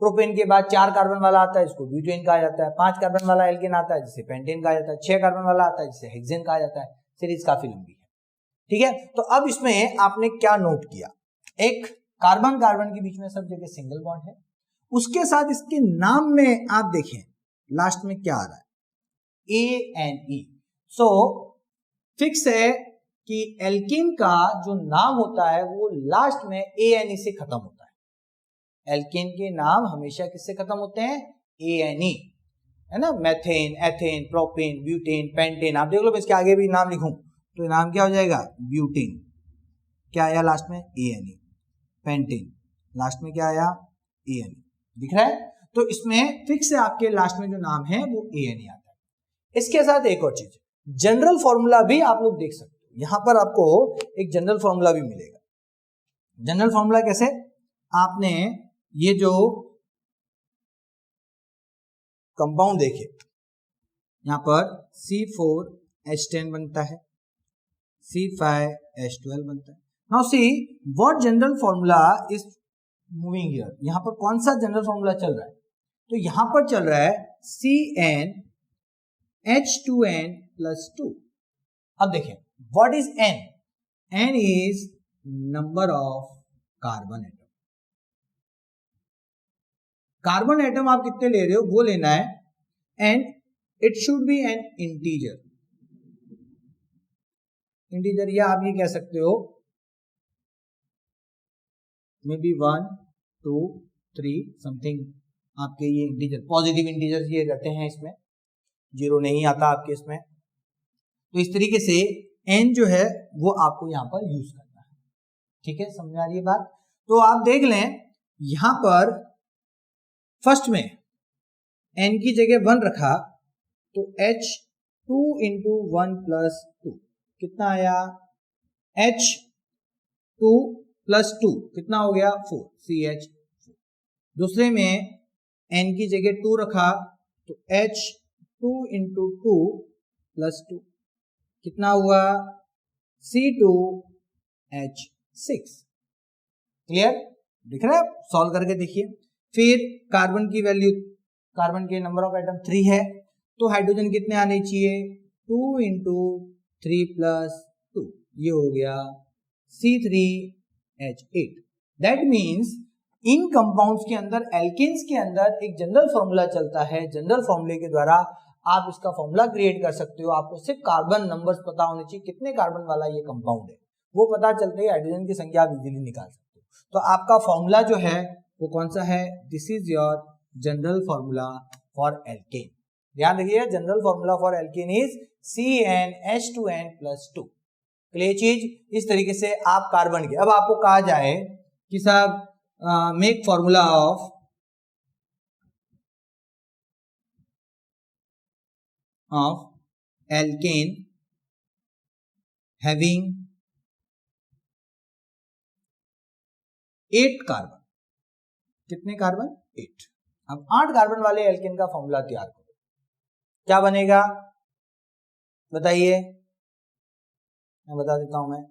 प्रोपेन के बाद 4 कार्बन वाला आता है, इसको ब्यूटेन कहा जाता है। 5 कार्बन वाला एल्केन आता है, जिसे पेंटेन कहा जाता है। 6 कार्बन वाला आता है, जिसे हेक्सेन कहा जाता है। सीरीज काफी लंबी है, ठीक है। तो अब इसमें आपने क्या नोट किया, एक कार्बन कार्बन के बीच में सब जगह सिंगल बॉन्ड है, उसके साथ इसके नाम में आप देखें लास्ट में क्या आ रहा है, ANE। सो फिक्स है कि एल्कीन का जो नाम होता है वो लास्ट में ANE से खत्म होता है। एल्कीन के नाम हमेशा किससे खत्म होते हैं, ANE, है ना। Methane, ethane, propane, butane, pentane. आप देख लो, इसके आगे भी नाम लिखूं तो नाम क्या हो जाएगा, ब्यूटेन। क्या आया लास्ट में, ANE। पेंटेन, लास्ट में क्या आया, ANE। दिख रहा है। तो इसमें फिक्स है आपके लास्ट में जो नाम है वो ANE आता है। इसके साथ एक और चीज, जनरल फॉर्मूला भी आप लोग देख सकते हो। यहां पर आपको एक जनरल फॉर्मूला भी मिलेगा। जनरल फॉर्मूला कैसे, आपने ये जो कंपाउंड देखे, यहां पर C4H10 बनता है, C5H12 बनता है। Now see what general formula is moving here. यहां पर कौन सा जनरल फॉर्मूला चल रहा है, तो यहां पर चल रहा है CnH2n+2। अब देखें what is N, N is number of carbon atom. Carbon atom आप कितने ले रहे हो वो लेना है, and it should be N integer. Integer या आप ये कह सकते हो मे बी 1 2 3 समथिंग, आपके ये इंटीजर पॉजिटिव इंटीजर ये रहते हैं, इसमें जीरो नहीं आता आपके इसमें। तो इस तरीके से n जो है वो आपको यहां पर यूज करना है, ठीक है। समझ आ रही है बात। तो आप देख लें यहां पर फर्स्ट में n की जगह 1 रखा तो H2 इंटू 1+2 कितना आया, H2+2 कितना हो गया, 4 CH। दूसरे में n की जगह 2 रखा तो H2 इंटू 2+2 कितना हुआ, C2H6। क्लियर, दिख रहा है, सॉल्व करके देखिए। फिर कार्बन की वैल्यू, कार्बन के नंबर ऑफ एटम 3 है, तो हाइड्रोजन कितने आने चाहिए, 2 इंटू 3+2, ये हो गया C3H8। That means in compounds के अंदर, एल्केन्स के अंदर एक जनरल फॉर्मूला चलता है। जनरल फॉर्मूले के द्वारा आप इसका फॉर्मूला क्रिएट कर सकते हो। आपको सिर्फ कार्बन नंबर्स पता होने चाहिए, कितने कार्बन वाला ये कंपाउंड है, वो पता चलते ही हाइड्रोजन की संख्या आप इजीली निकाल सकते हो। तो आपका फॉर्मूला जो है वो कौन सा है, this is your general formula for alkane. ध्यान रखिए, general formula for alkane is CnH2n+2। Clear चीज, इस तरीके से आप कार्बन के, अब आपको कहा जाए कि साहब make formula of alkene having 8 carbon. कितने कार्बन, 8। अब 8 कार्बन वाले एल्केन का फॉर्मूला तैयार करो, क्या बनेगा बताइए, मैं बता देता हूं। मैं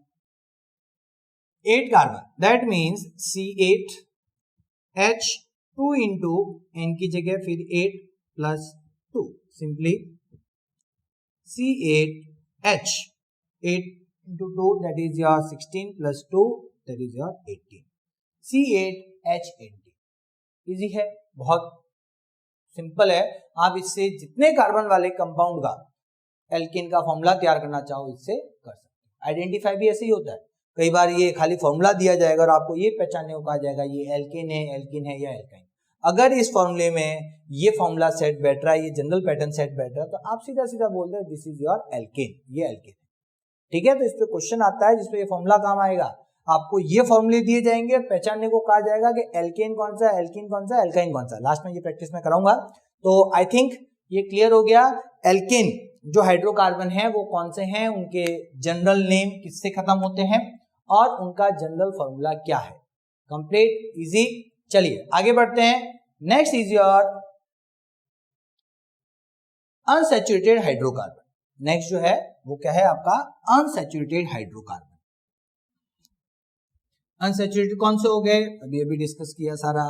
8 carbon, that means C8H2 into n की जगह फिर 8 plus 2, simply C8H, 8 into 2 that is your 16 plus 2 that is your 18, C8H18। Easy है, बहुत सिंपल है। आप इससे जितने कार्बन वाले कंपाउंड का एल्केन का फॉर्मूला तैयार करना चाहो इससे कर सकते हो। आइडेंटिफाई भी ऐसे ही होता है, कई बार ये खाली फॉर्मूला दिया जाएगा और आपको ये पहचानने को कहा जाएगा ये एल्केन है या एल्काइन। अगर इस फॉर्मूले में ये फॉर्मूला सेट बैठ रहा है, ये जनरल पैटर्न सेट बैठ रहा है, तो आप सीधा सीधा बोल रहे दिस इज योर एल्केन, ये एल्केन है। ठीक है, तो इस पे क्वेश्चन आता है जिसपे ये फॉर्मूला काम आएगा। आपको ये फॉर्मूले दिए जाएंगे और पहचानने को कहा जाएगा कि एल्केन कौन सा, एल्कीन कौन सा, एल्काइन कौन सा। लास्ट में ये प्रैक्टिस में कराऊंगा। तो आई थिंक ये क्लियर हो गया। एल्केन जो हाइड्रोकार्बन है वो कौन से हैं, उनके जनरल नेम किससे खत्म होते हैं और उनका जनरल फॉर्मूला क्या है। Complete, easy. चलिए आगे बढ़ते हैं। Next is your unsaturated hydrocarbon. Next जो है वो क्या है आपका अनसैचुरेटेड हाइड्रोकार्बन। अनसैचुरेटेड कौन से हो गए, अभी डिस्कस किया सारा।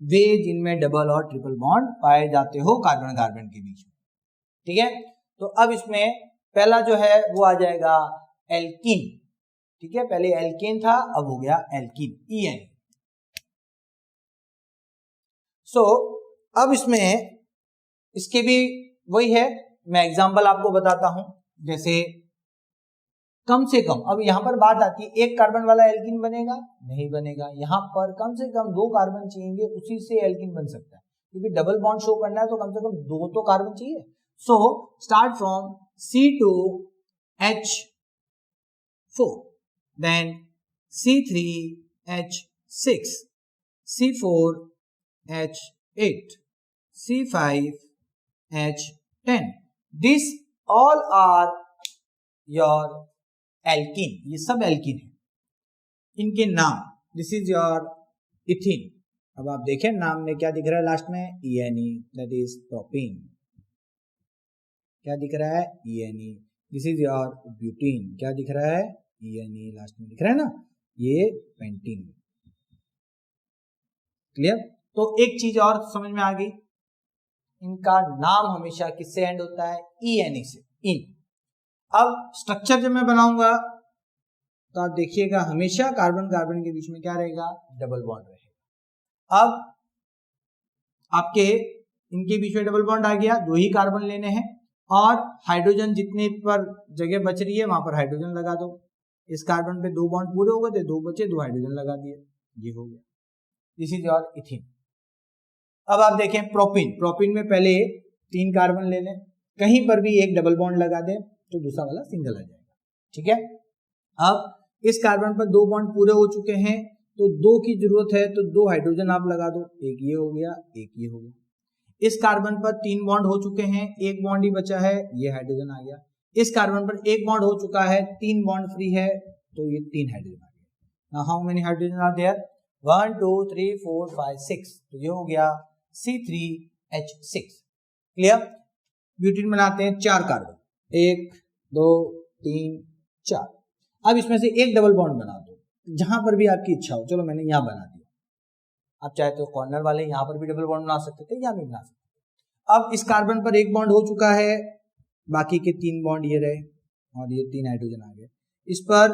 वे जिनमें डबल और ट्रिपल बॉन्ड पाए जाते हो कार्बन कार्बन के बीच में। ठीक है, तो अब इसमें पहला जो है वो आ जाएगा एल्कीन। ठीक है, पहले एल्केन था, अब हो गया एल्कीन, EN। सो अब इसमें इसके भी वही है, मैं एग्जांपल आपको बताता हूं। जैसे कम से कम, अब यहां पर बात आती है एक कार्बन वाला एल्कीन बनेगा, नहीं बनेगा। यहां पर कम से कम 2 कार्बन चाहिए, उसी से एल्कीन बन सकता है, क्योंकि डबल बॉन्ड शो करना है तो कम से कम 2 तो कार्बन चाहिए। So start from C2H4, then C3H6, C4H8, C5H10. These all are your alkene, ये सब एल्कीन है। इनके नाम, दिस इज योर इथीन। अब आप देखें नाम में क्या दिख रहा है लास्ट में, ENE, दैट इज प्रोपीन। क्या दिख रहा है, ENE। This is your butene, क्या दिख रहा है, ENE, लास्ट में दिख रहा है ना, ये पेंटीन। क्लियर। तो एक चीज और समझ में आ गई, इनका नाम हमेशा किससे एंड होता है, ENE से, इन। अब स्ट्रक्चर जब मैं बनाऊंगा तो आप देखिएगा हमेशा कार्बन कार्बन के बीच में क्या रहेगा, डबल बॉन्ड रहेगा। अब आपके इनके बीच में डबल बॉन्ड आ गया, 2 ही कार्बन लेने हैं और हाइड्रोजन जितने पर जगह बच रही है वहां पर हाइड्रोजन लगा दो। इस कार्बन पे 2 बॉन्ड पूरे हो गए थे, 2 बचे, 2 हाइड्रोजन लगा दिए, ये हो गया। This is your ethene. अब आप देखें प्रोपीन, प्रोपीन में पहले 3 कार्बन ले लें, कहीं पर भी एक डबल बॉन्ड लगा दें तो दूसरा वाला सिंगल आ जाएगा। ठीक है, अब इस कार्बन पर 2 बॉन्ड पूरे हो चुके हैं तो 2 की जरूरत है, तो 2 हाइड्रोजन आप लगा दो, एक ये हो गया, एक ये हो गया। इस कार्बन पर 3 बॉन्ड हो चुके हैं, 1 बॉन्ड ही बचा है, ये हाइड्रोजन आ गया। इस कार्बन पर 1 बॉन्ड हो चुका है, 3 बॉन्ड फ्री है, तो ये 3 हाइड्रोजन आ गया। Now how many hydrogen are there, 1 2 3 4 5 6, तो ये हो गया C3H6। क्लियर। ब्यूटीन बनाते हैं 4 कार्बन, 1 2 3 4। अब इसमें से एक डबल बॉन्ड बना दो, जहां पर भी आपकी इच्छा हो। चलो मैंने यहां बना दिया, आप चाहे तो कॉर्नर वाले यहां पर भी डबल बॉन्ड बना सकते थे, यहां भी बना सकते थे। अब इस कार्बन पर 1 बॉन्ड हो चुका है, बाकी के 3 बॉन्ड ये रहे और ये 3 हाइड्रोजन आ गए। इस पर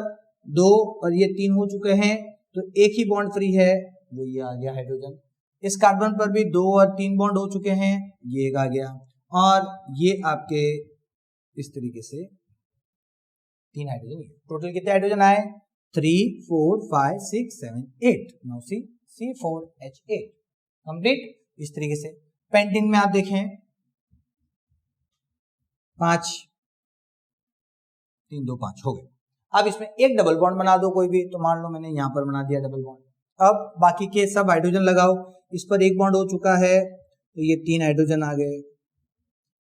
2 और ये 3 हो चुके हैं, तो एक ही बॉन्ड फ्री है, वो ये आ गया हाइड्रोजन। इस कार्बन पर भी 2 और 3 बॉन्ड हो चुके हैं, ये एक आ गया, और ये आपके इस तरीके से 3 हाइड्रोजन। टोटल कितने हाइड्रोजन आए, 3 4 5 6 7 8। Now see C4H8 complete. इस तरीके से पेंटीन में आप देखें 5 3 2 5 हो गए। अब इसमें एक डबल बॉन्ड बना दो कोई भी, तो मान लो मैंने यहां पर बना दिया डबल बॉन्ड। अब बाकी के सब हाइड्रोजन लगाओ, इस पर 1 बॉन्ड हो चुका है, तो ये 3 हाइड्रोजन आ गए।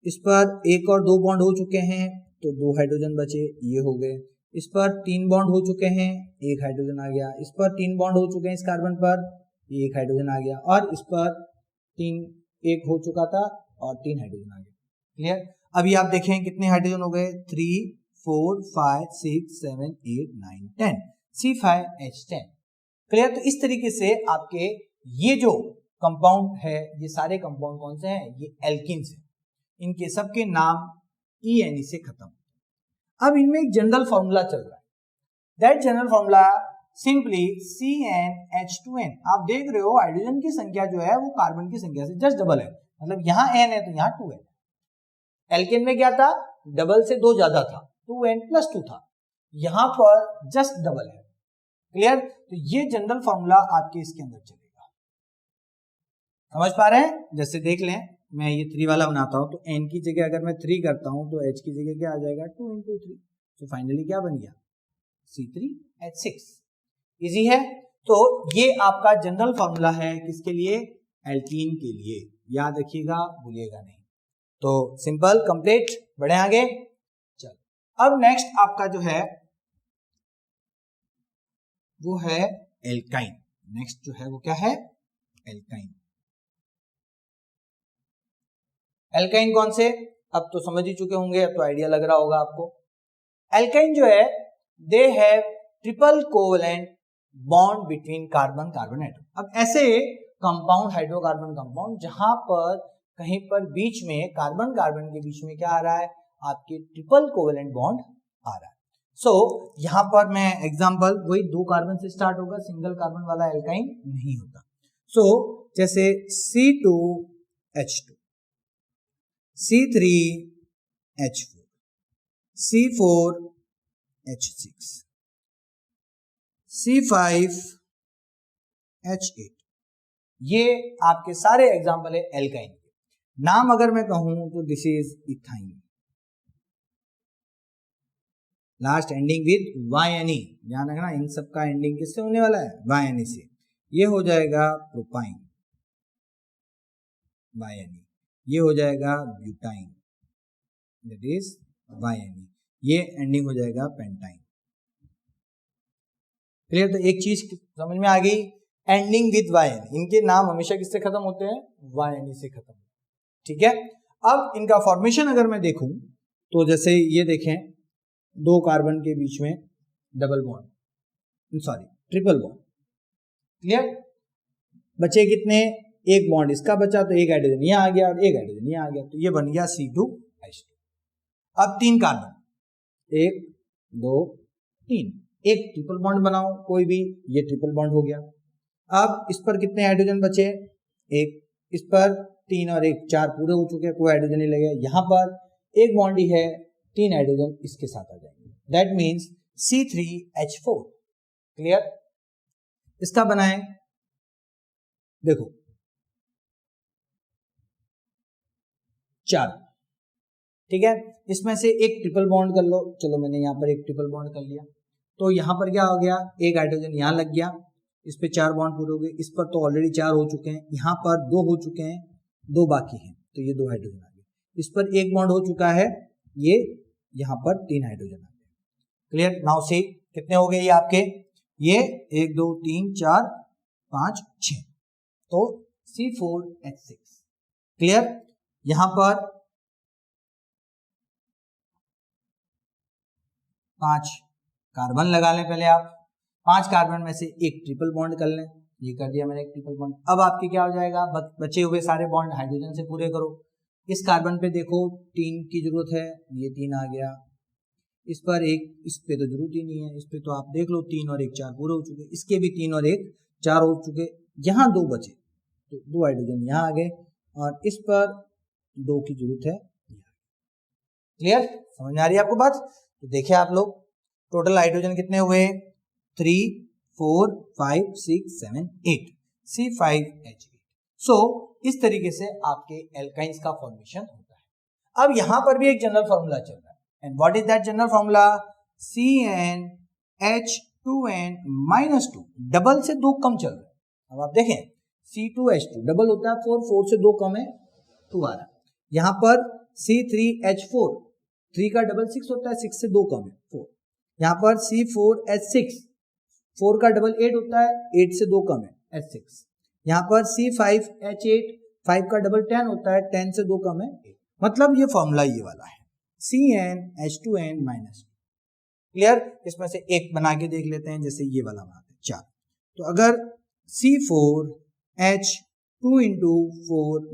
इस पर 1 और 2 बॉन्ड हो चुके हैं, तो 2 हाइड्रोजन बचे, ये हो गए। इस पर 3 बॉन्ड हो चुके हैं, 1 हाइड्रोजन आ गया। इस पर 3 बॉन्ड हो चुके हैं इस कार्बन पर, ये 1 हाइड्रोजन आ गया। और इस पर 1 हो चुका था और 3 हाइड्रोजन आ गया। क्लियर। अभी आप देखें कितने हाइड्रोजन हो गए, 3 4 5 6 7 8 9 10, C5H10। क्लियर। तो इस तरीके से आपके ये जो कंपाउंड है, ये सारे कंपाउंड कौन से हैं, ये एल्कीन्स हैं। इनके सबके नाम ENE से खत्म। अब इनमें एक जनरल फॉर्मूला चल रहा है, that general formula simply CnH2n। आप देख रहे हो हाइड्रोजन की संख्या जो है वो कार्बन की संख्या से जस्ट डबल है, मतलब यहाँ n है तो यहाँ 2 है। एल्केन में क्या था, डबल से 2 ज्यादा था, 2n+2 था, यहां पर जस्ट डबल है। क्लियर? तो ये जनरल फॉर्मूला आपके इसके अंदर चलेगा, समझ पा रहे हैं? जैसे देख लें, मैं ये 3 वाला बनाता हूं तो n की जगह अगर मैं 3 करता हूं तो h की जगह क्या आ जाएगा, 2 × 3। तो फाइनली क्या बन गया, C3H6। इजी है। तो ये आपका जनरल फॉर्मूला है किसके लिए, एल्कीन के लिए। याद रखिएगा, भूलिएगा नहीं। तो सिंपल, कंप्लीट, बढ़े आगे। चल, अब नेक्स्ट आपका जो है वो है एल्काइन। नेक्स्ट जो है वो क्या है, एल्काइन। एल्काइन कौन से, अब तो समझ ही चुके होंगे, अब तो आइडिया लग रहा होगा आपको। एल्काइन जो है, they have triple covalent bond between carbon carbon atom. अब ऐसे कंपाउंड, हाइड्रोकार्बन कंपाउंड, जहां पर कहीं पर बीच में कार्बन कार्बन के बीच में क्या आ रहा है, आपके ट्रिपल कोवेलेंट बॉन्ड आ रहा है। सो यहां पर मैं एग्जांपल, वही 2 कार्बन से स्टार्ट होगा, सिंगल कार्बन वाला एल्काइन नहीं होता। सो जैसे C2H2, C3H4, C4H6, C5H8, ये आपके सारे एग्जांपल है एल्काइन के। नाम अगर मैं कहूं तो this is ethyne, last ending with YNE। ध्यान रखना, इन सब का एंडिंग किससे होने वाला है, YNE से। ये हो जाएगा प्रोपाइन, YNE। ये हो जाएगा ब्यूटाइन, दैट इज YNE। ये एंडिंग हो जाएगा पेंटाइन। क्लियर? तो एक चीज समझ में आ गई, एंडिंग विद YNE, इनके नाम हमेशा किससे खत्म होते हैं, YNE से खत्म। ठीक है? अब इनका फॉर्मेशन अगर मैं देखूं तो जैसे ये देखें, 2 कार्बन के बीच में double bond, sorry triple bond. Clear? बचे कितने, एक बॉन्ड इसका बचा तो एक हाइड्रोजन यहाँ आ गया और एक हाइड्रोजन यहाँ आ गया, तो ये बन गया C2H2। अब 3 कार्बन, 1 2 3, एक ट्रिपल बॉन्ड बनाओ कोई भी, ये ट्रिपल बॉन्ड हो गया। अब इस पर कितने हाइड्रोजन बचे, एक, इस पर 3 और 1 4 पूरे हो चुके हैं, कोई हाइड्रोजन नहीं लगेगा। यहाँ पर एक बॉन्ड ही है, 3 हाइड्रोजन इसके साथ आ जाएंगे, दैट मीन्स C3H4। क्लियर? इसका बनाएं, देखो 4, ठीक है, इसमें से एक ट्रिपल बॉन्ड कर लो। चलो मैंने यहाँ पर एक ट्रिपल बॉन्ड कर लिया, तो यहाँ पर क्या हो गया, एक हाइड्रोजन यहाँ लग गया, इस पे 4 बॉन्ड पूरे हो गए। इस पर तो ऑलरेडी 4 हो चुके हैं, यहाँ पर 2 हो चुके हैं, 2 बाकी हैं, तो ये 2 हाइड्रोजन आ गए। इस पर एक बॉन्ड हो चुका है, ये यहाँ पर 3 हाइड्रोजन आ गए। क्लियर? नाउ से कितने हो गए ये आपके, ये 1 2 3 4 5 6, तो C4H6। क्लियर? यहां पर 5 कार्बन लगा लें पहले आप, 5 कार्बन में से एक ट्रिपल बॉन्ड कर लें, ये कर दिया मैंने एक ट्रिपल बॉन्ड। अब आपके क्या हो जाएगा, बचे हुए सारे बॉन्ड हाइड्रोजन से पूरे करो। इस कार्बन पे देखो 3 की जरूरत है, ये 3 आ गया। इस पर एक, इस पे तो जरूरत ही नहीं है, इस पे तो आप देख लो 3 और 1 4 पूरे हो चुके, इसके भी 3 और 1 4 हो चुके। यहाँ 2 बचे, तो 2 हाइड्रोजन यहाँ आ गए, और इस पर 2 की जरूरत है। क्लियर? समझ में आ रही है आपको बात? तो देखिए आप लोग, टोटल हाइड्रोजन कितने हुए, 3 4 5 6 7 8, C5H8। सो इस तरीके से आपके एल्काइंस का फॉर्मेशन होता है। अब यहां पर भी एक जनरल फॉर्मूला चल रहा है, and what is that general formula, CnH2n-2, double से 2 कम चल रहा है। अब आप देखें, C2H2 डबल होता है 4, 4 से 2 कम है, 2 आ रहा है। यहां पर C3H4, 3 का डबल 6 होता है, 6 से 2 कम है, 4। यहाँ पर C4H6, 4 का डबल 8 होता है, 8 से 2 कम है, H6। यहाँ पर C5H8, 5 का डबल 10 होता है, 10 से 2 कम है, 8। मतलब ये फॉर्मूला ये वाला है, CnH2n-2। क्लियर? इसमें से एक बना के देख लेते हैं, जैसे ये वाला बनाते हैं 4। तो अगर C4H2 × 4 -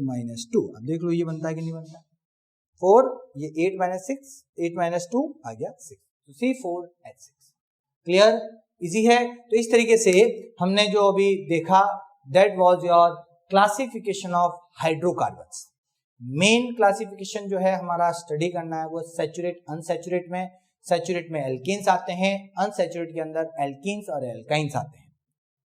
2, अब देख लो ये बनता है कि नहीं बनता। 4, ये 8 - 6, 8 - 2 आ गया 6, तो C4H6। क्लियर, इजी है। तो इस तरीके से हमने जो अभी देखा that was your classification of hydrocarbons. Main classification जो है हमारा स्टडी करना है वो सैचुरेट अनसैचुरेट में। सैचुरेट में एल्केन्स आते हैं, अनसैचुरेट के अंदर एल्कीन्स और एल्काइंस आते हैं।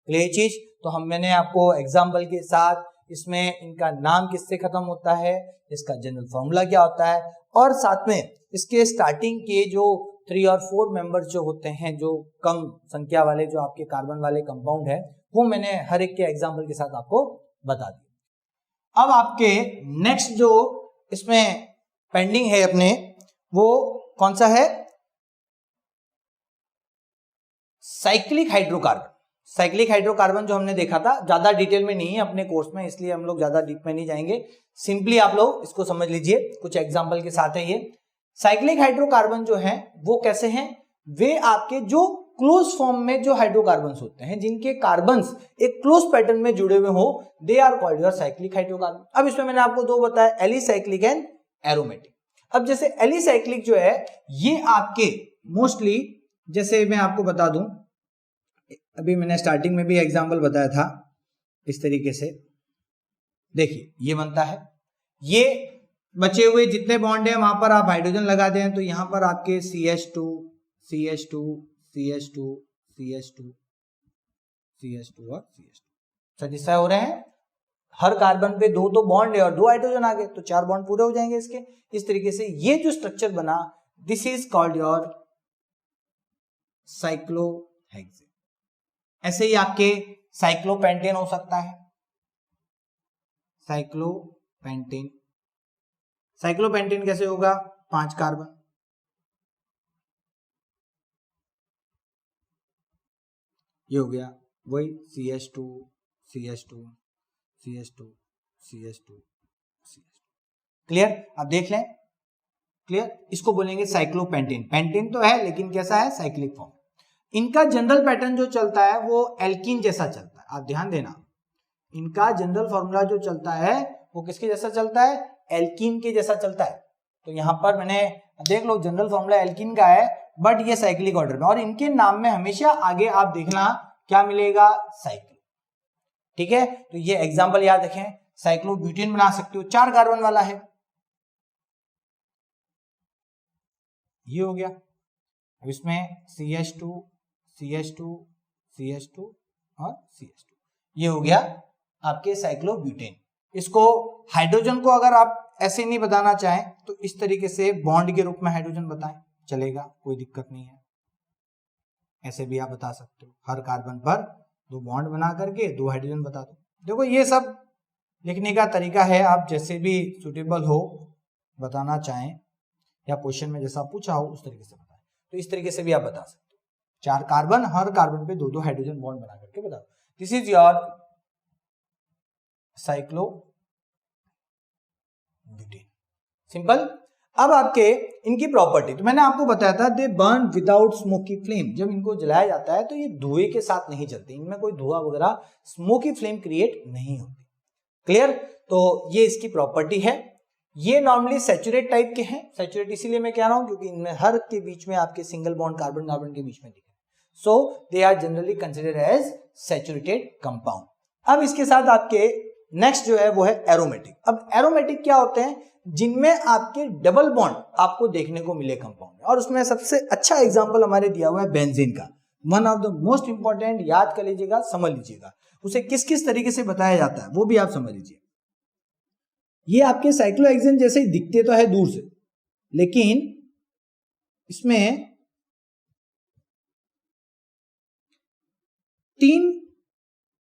क्लियर चीज। तो मैंने आपको एग्जाम्पल के साथ इसमें इनका नाम किससे खत्म होता है, इसका जनरल फॉर्मूला क्या होता है, और साथ में इसके स्टार्टिंग के जो 3 और 4 मेंबर्स जो होते हैं, जो कम संख्या वाले जो आपके कार्बन वाले कंपाउंड है, वो मैंने हर एक के एग्जाम्पल के साथ आपको बता दिया। अब आपके नेक्स्ट जो इसमें पेंडिंग है अपने, वो कौन सा है, साइक्लिक हाइड्रोकार्बन। साइक्लिक हाइड्रोकार्बन जो हमने देखा था, ज्यादा डिटेल में नहीं है अपने कोर्स में, इसलिए हम लोग ज्यादा डीप में नहीं जाएंगे, सिंपली आप लोग इसको समझ लीजिए, कुछ एग्जांपल के साथ है ये। साइक्लिक हाइड्रोकार्बन जो है वो कैसे हैं, वे आपके जो क्लोज फॉर्म में जो हाइड्रोकार्बन्स होते हैं, जिनके कार्बन्स एक क्लोज पैटर्न में जुड़े हुए हो, they are called your cyclic hydrocarbon. अब इसमें मैंने आपको दो बताया, एलिसाइक्लिक एंड एरोमेटिक। अब जैसे एलिसाइक्लिक जो है ये आपके मोस्टली, जैसे मैं आपको बता दूं, अभी मैंने स्टार्टिंग में भी एग्जांपल बताया था, इस तरीके से देखिए ये बनता है, ये बचे हुए जितने बॉन्ड है वहां पर आप हाइड्रोजन लगा दें तो यहां पर आपके CH2 CH2 CH2 CH2 CH2 और CH2 सैटिस्फाई हो रहे हैं। हर कार्बन पे 2 तो बॉन्ड है और 2 हाइड्रोजन आ गए, तो 4 बॉन्ड पूरे हो जाएंगे इसके। इस तरीके से ये जो स्ट्रक्चर बना, this is called your cyclohexane. ऐसे ही आपके साइक्लोपेंटेन हो सकता है, साइक्लोपेंटेन। साइक्लोपेंटेन कैसे होगा, 5 कार्बन, ये हो गया वही CH2 CH2 CH2 CH2 CH2। Clear, आप देख लें, क्लियर। इसको बोलेंगे साइक्लोपेंटेन। पेंटेन तो है लेकिन कैसा है, साइक्लिक फॉर्म। इनका जनरल पैटर्न जो चलता है वो एल्कीन जैसा चलता है, आप ध्यान देना, इनका जनरल फॉर्मूला जो चलता है वो किसके जैसा चलता है, एल्कीन के जैसा चलता है। तो यहां पर मैंने देख लो जनरल फॉर्मूला एल्कीन का है, बट ये साइक्लिक ऑर्डर में, और इनके नाम में हमेशा आगे आप देखना क्या मिलेगा, साइक्लो। ठीक है, तो ये एग्जांपल याद रखें, साइक्लोब्यूटेन बना सकते हो, 4 कार्बन वाला है, ये हो गया। अब इसमें CH2 CH2 CH2 और CH2, ये हो गया आपके साइक्लोब्यूटेन। इसको हाइड्रोजन को अगर आप ऐसे नहीं बताना चाहें तो इस तरीके से बॉन्ड के रूप में हाइड्रोजन बताएं, चलेगा, कोई दिक्कत नहीं है, ऐसे भी आप बता सकते हो। हर कार्बन पर 2 बॉन्ड बना करके 2 हाइड्रोजन बता दो। देखो ये सब लिखने का तरीका है, आप जैसे भी सुटेबल हो बताना चाहें या क्वेश्चन में जैसा पूछा हो उस तरीके से बताएं, तो इस तरीके से भी आप बता सकते हो। 4 कार्बन, हर कार्बन पे 2 हाइड्रोजन बॉन्ड बना करके बता दो, this is your cyclobutane, simple. अब आपके इनकी प्रॉपर्टी, तो मैंने आपको बताया था दे बर्न विदाउट स्मोकी फ्लेम। जब इनको जलाया जाता है तो ये धुएं के साथ नहीं जलते, इनमें कोई धुआं वगैरह स्मोकी फ्लेम क्रिएट नहीं होती। क्लियर, तो ये इसकी प्रॉपर्टी है। ये नॉर्मली सैचुरेट टाइप के हैं, सैचुरेट इसीलिए मैं कह रहा हूं क्योंकि इनमें हर के बीच में आपके सिंगल बॉन्ड कार्बन कार्बन के बीच में दिखे, so they are generally considered as saturated compound. अब इसके साथ आपके नेक्स्ट जो है वो है एरोमेटिक। अब एरोमेटिक क्या होते हैं, जिनमें आपके डबल बॉन्ड आपको देखने को मिले कंपाउंड में, और उसमें सबसे अच्छा एग्जांपल हमारे दिया हुआ है बेंजीन का, one of the most important, याद कर लीजिएगा, समझ लीजिएगा उसे किस किस तरीके से बताया जाता है वो भी आप समझ लीजिए। ये आपके साइक्लोहेक्सेन जैसे ही दिखते तो है दूर से, लेकिन इसमें 3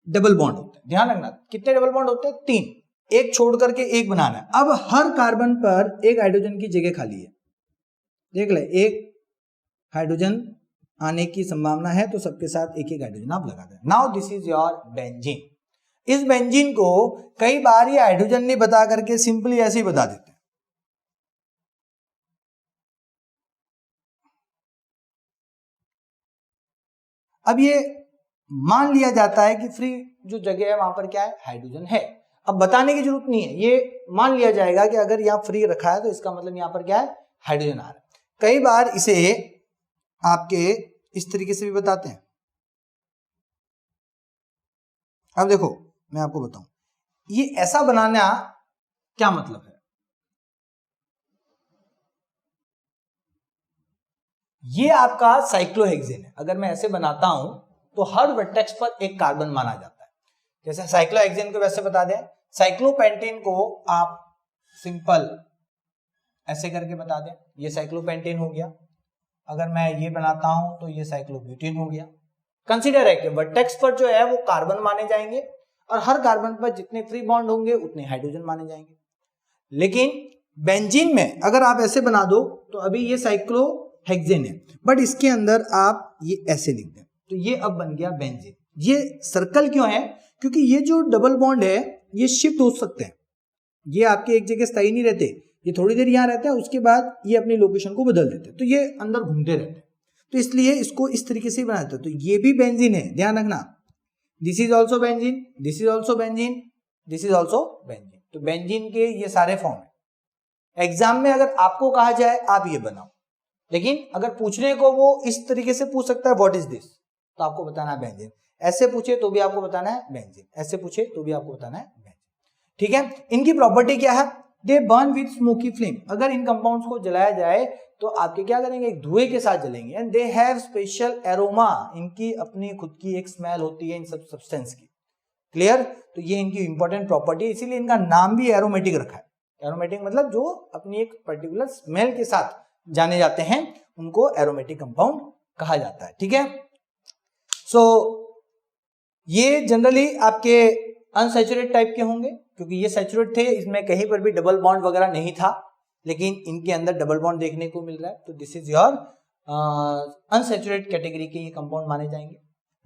डबल बॉन्ड होते हैं, ध्यान रखना कितने डबल बॉन्ड होते हैं, 3, एक छोड़ करके एक बनाना है। अब हर कार्बन पर एक हाइड्रोजन की जगह खाली है, देख ले, एक हाइड्रोजन आने की संभावना है तो सबके साथ एक एक हाइड्रोजन आप लगा दें। Now this is your benzene. इस बेंजीन को कई बार ये हाइड्रोजन नहीं बता करके सिंपली ऐसे ही बता देते हैं। अब ये मान लिया जाता है कि फ्री जो जगह है वहां पर क्या है, हाइड्रोजन है। अब बताने की जरूरत नहीं है, ये मान लिया जाएगा कि अगर यहाँ फ्री रखा है तो इसका मतलब यहाँ पर क्या है, हाइड्रोजन आ रहा है। कई बार इसे आपके इस तरीके से भी बताते हैं। अब देखो मैं आपको बताऊं, ये ऐसा बनाना क्या मतलब है, ये आपका साइक्लोहेक्सेन है। अगर मैं ऐसे बनाता हूं तो हर वर्टेक्स पर एक कार्बन माना जाता है। जैसे साइक्लोहेक्सेन को वैसे बता दें, साइक्लोपेंटेन को आप सिंपल ऐसे करके बता दें, ये साइक्लोपेंटेन हो गया। अगर मैं ये बनाता हूं तो ये साइक्लोब्यूटेन हो गया। कंसीडर है कि वर्टेक्स पर जो है वो कार्बन माने जाएंगे और हर कार्बन पर जितने फ्री बॉन्ड होंगे उतने हाइड्रोजन माने जाएंगे। लेकिन बेंजीन में अगर आप ऐसे बना दो तो अभी ये साइक्लोहेक्सेन है, बट इसके अंदर आप ये ऐसे लिख दें तो ये अब बन गया बेंजीन। ये सर्कल क्यों है, क्योंकि ये जो डबल बॉन्ड है ये शिफ्ट हो सकते हैं, ये आपके एक जगह स्थायी नहीं रहते, ये थोड़ी देर यहाँ रहता है उसके बाद ये अपनी लोकेशन को बदल देते हैं, तो ये अंदर घूमते रहते हैं। तो इसलिए इसको इस तरीके से बनाते हैं। तो ये भी बेंजीन है, ध्यान रखना, this is also benzene, this is also benzene, this is also benzene. तो बेंजीन के ये सारे फॉर्म है। एग्जाम में अगर आपको कहा जाए आप ये बनाओ, लेकिन अगर पूछने को वो इस तरीके से पूछ सकता है व्हाट इज दिस, तो आपको बताना है बेंजीन। ऐसे पूछे तो भी आपको बताना है बेंजीन, ऐसे पूछे तो भी आपको बताना है बेंजीन। ठीक है, इनकी प्रॉपर्टी क्या है, दे बर्न विद स्मोकी फ्लेम। अगर इन कंपाउंड्स को जलाया जाए तो आपके क्या करेंगे, एक धुएं के साथ जलेंगे। And they have special aroma, इनकी अपनी खुद की एक स्मेल होती है इन सब सब्सटेंस की। क्लियर, तो ये इनकी इंपॉर्टेंट प्रॉपर्टी है, इसीलिए इनका नाम भी एरोमेटिक रखा है। एरोमेटिक मतलब जो अपनी एक पर्टिकुलर स्मेल के साथ जाने जाते हैं उनको एरोमेटिक कंपाउंड कहा जाता है। ठीक है, सो ये जनरली आपके अनसैचुरेट टाइप के होंगे, क्योंकि ये सैचुरेट थे, इसमें कहीं पर भी डबल बॉन्ड वगैरह नहीं था, लेकिन इनके अंदर डबल बॉन्ड देखने को मिल रहा है। तो दिस इज योर अनसैचुरेट कैटेगरी के ये कंपाउंड माने जाएंगे।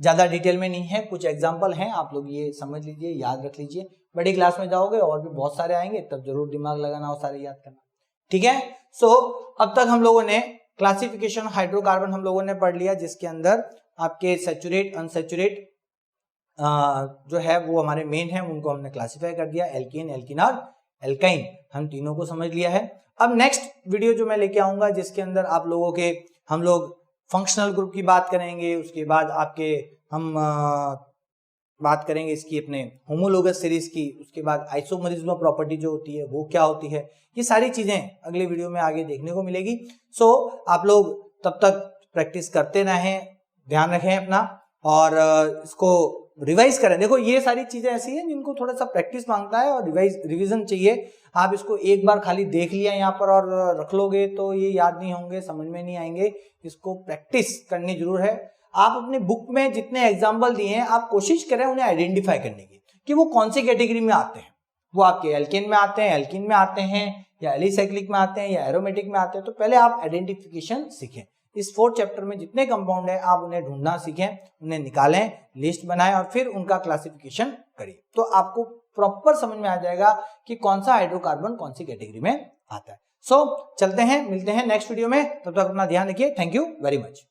ज्यादा डिटेल में नहीं है, कुछ एग्जांपल हैं, आप लोग ये समझ लीजिए, याद रख लीजिए। बड़ी क्लास में जाओगे और भी बहुत सारे आएंगे, तब जरूर दिमाग लगाना और सारे याद करना। ठीक है, सो अब तक हम लोगों ने क्लासिफिकेशन हाइड्रोकार्बन हम लोगों ने पढ़ लिया, जिसके अंदर आपके सैचुरेट अनसैचुरेट जो है वो हमारे मेन है, उनको हमने क्लासिफाई कर दिया, एल्कीन, एल्कीन और एल्काइन, हम तीनों को समझ लिया है। अब नेक्स्ट वीडियो जो मैं लेके आऊंगा जिसके अंदर आप लोगों के हम लोग फंक्शनल ग्रुप की बात करेंगे, उसके बाद आपके हम बात करेंगे इसकी अपने होमोलोगस सीरीज की, उसके बाद आइसोमरिज्म प्रॉपर्टी जो होती है वो क्या होती है, ये सारी चीजें अगले वीडियो में आगे देखने को मिलेगी। सो आप लोग तब तक प्रैक्टिस करते रहें, ध्यान रखें अपना और इसको रिवाइज करें। देखो ये सारी चीजें ऐसी हैं जिनको थोड़ा सा प्रैक्टिस मांगता है और रिवीजन चाहिए। आप इसको एक बार खाली देख लिया यहाँ पर और रख लोगे तो ये याद नहीं होंगे, समझ में नहीं आएंगे, इसको प्रैक्टिस करनी जरूर है। आप अपने बुक में जितने एग्जाम्पल दिए हैं आप कोशिश करें उन्हें आइडेंटिफाई करने की कि वो कौन सी कैटेगरी में आते हैं, वो आपके एल्केन में आते हैं, एल्कीन में आते हैं, या एलिसाइक्लिक में आते हैं, या एरोमेटिक में आते हैं। तो पहले आप आइडेंटिफिकेशन सीखें। इस 4th चैप्टर में जितने कंपाउंड है आप उन्हें ढूंढना सीखें, उन्हें निकालें, लिस्ट बनाएं और फिर उनका क्लासिफिकेशन करिए, तो आपको प्रॉपर समझ में आ जाएगा कि कौन सा हाइड्रोकार्बन कौन सी कैटेगरी में आता है। सो चलते हैं, मिलते हैं नेक्स्ट वीडियो में, तब तक अपना ध्यान रखिए। Thank you very much.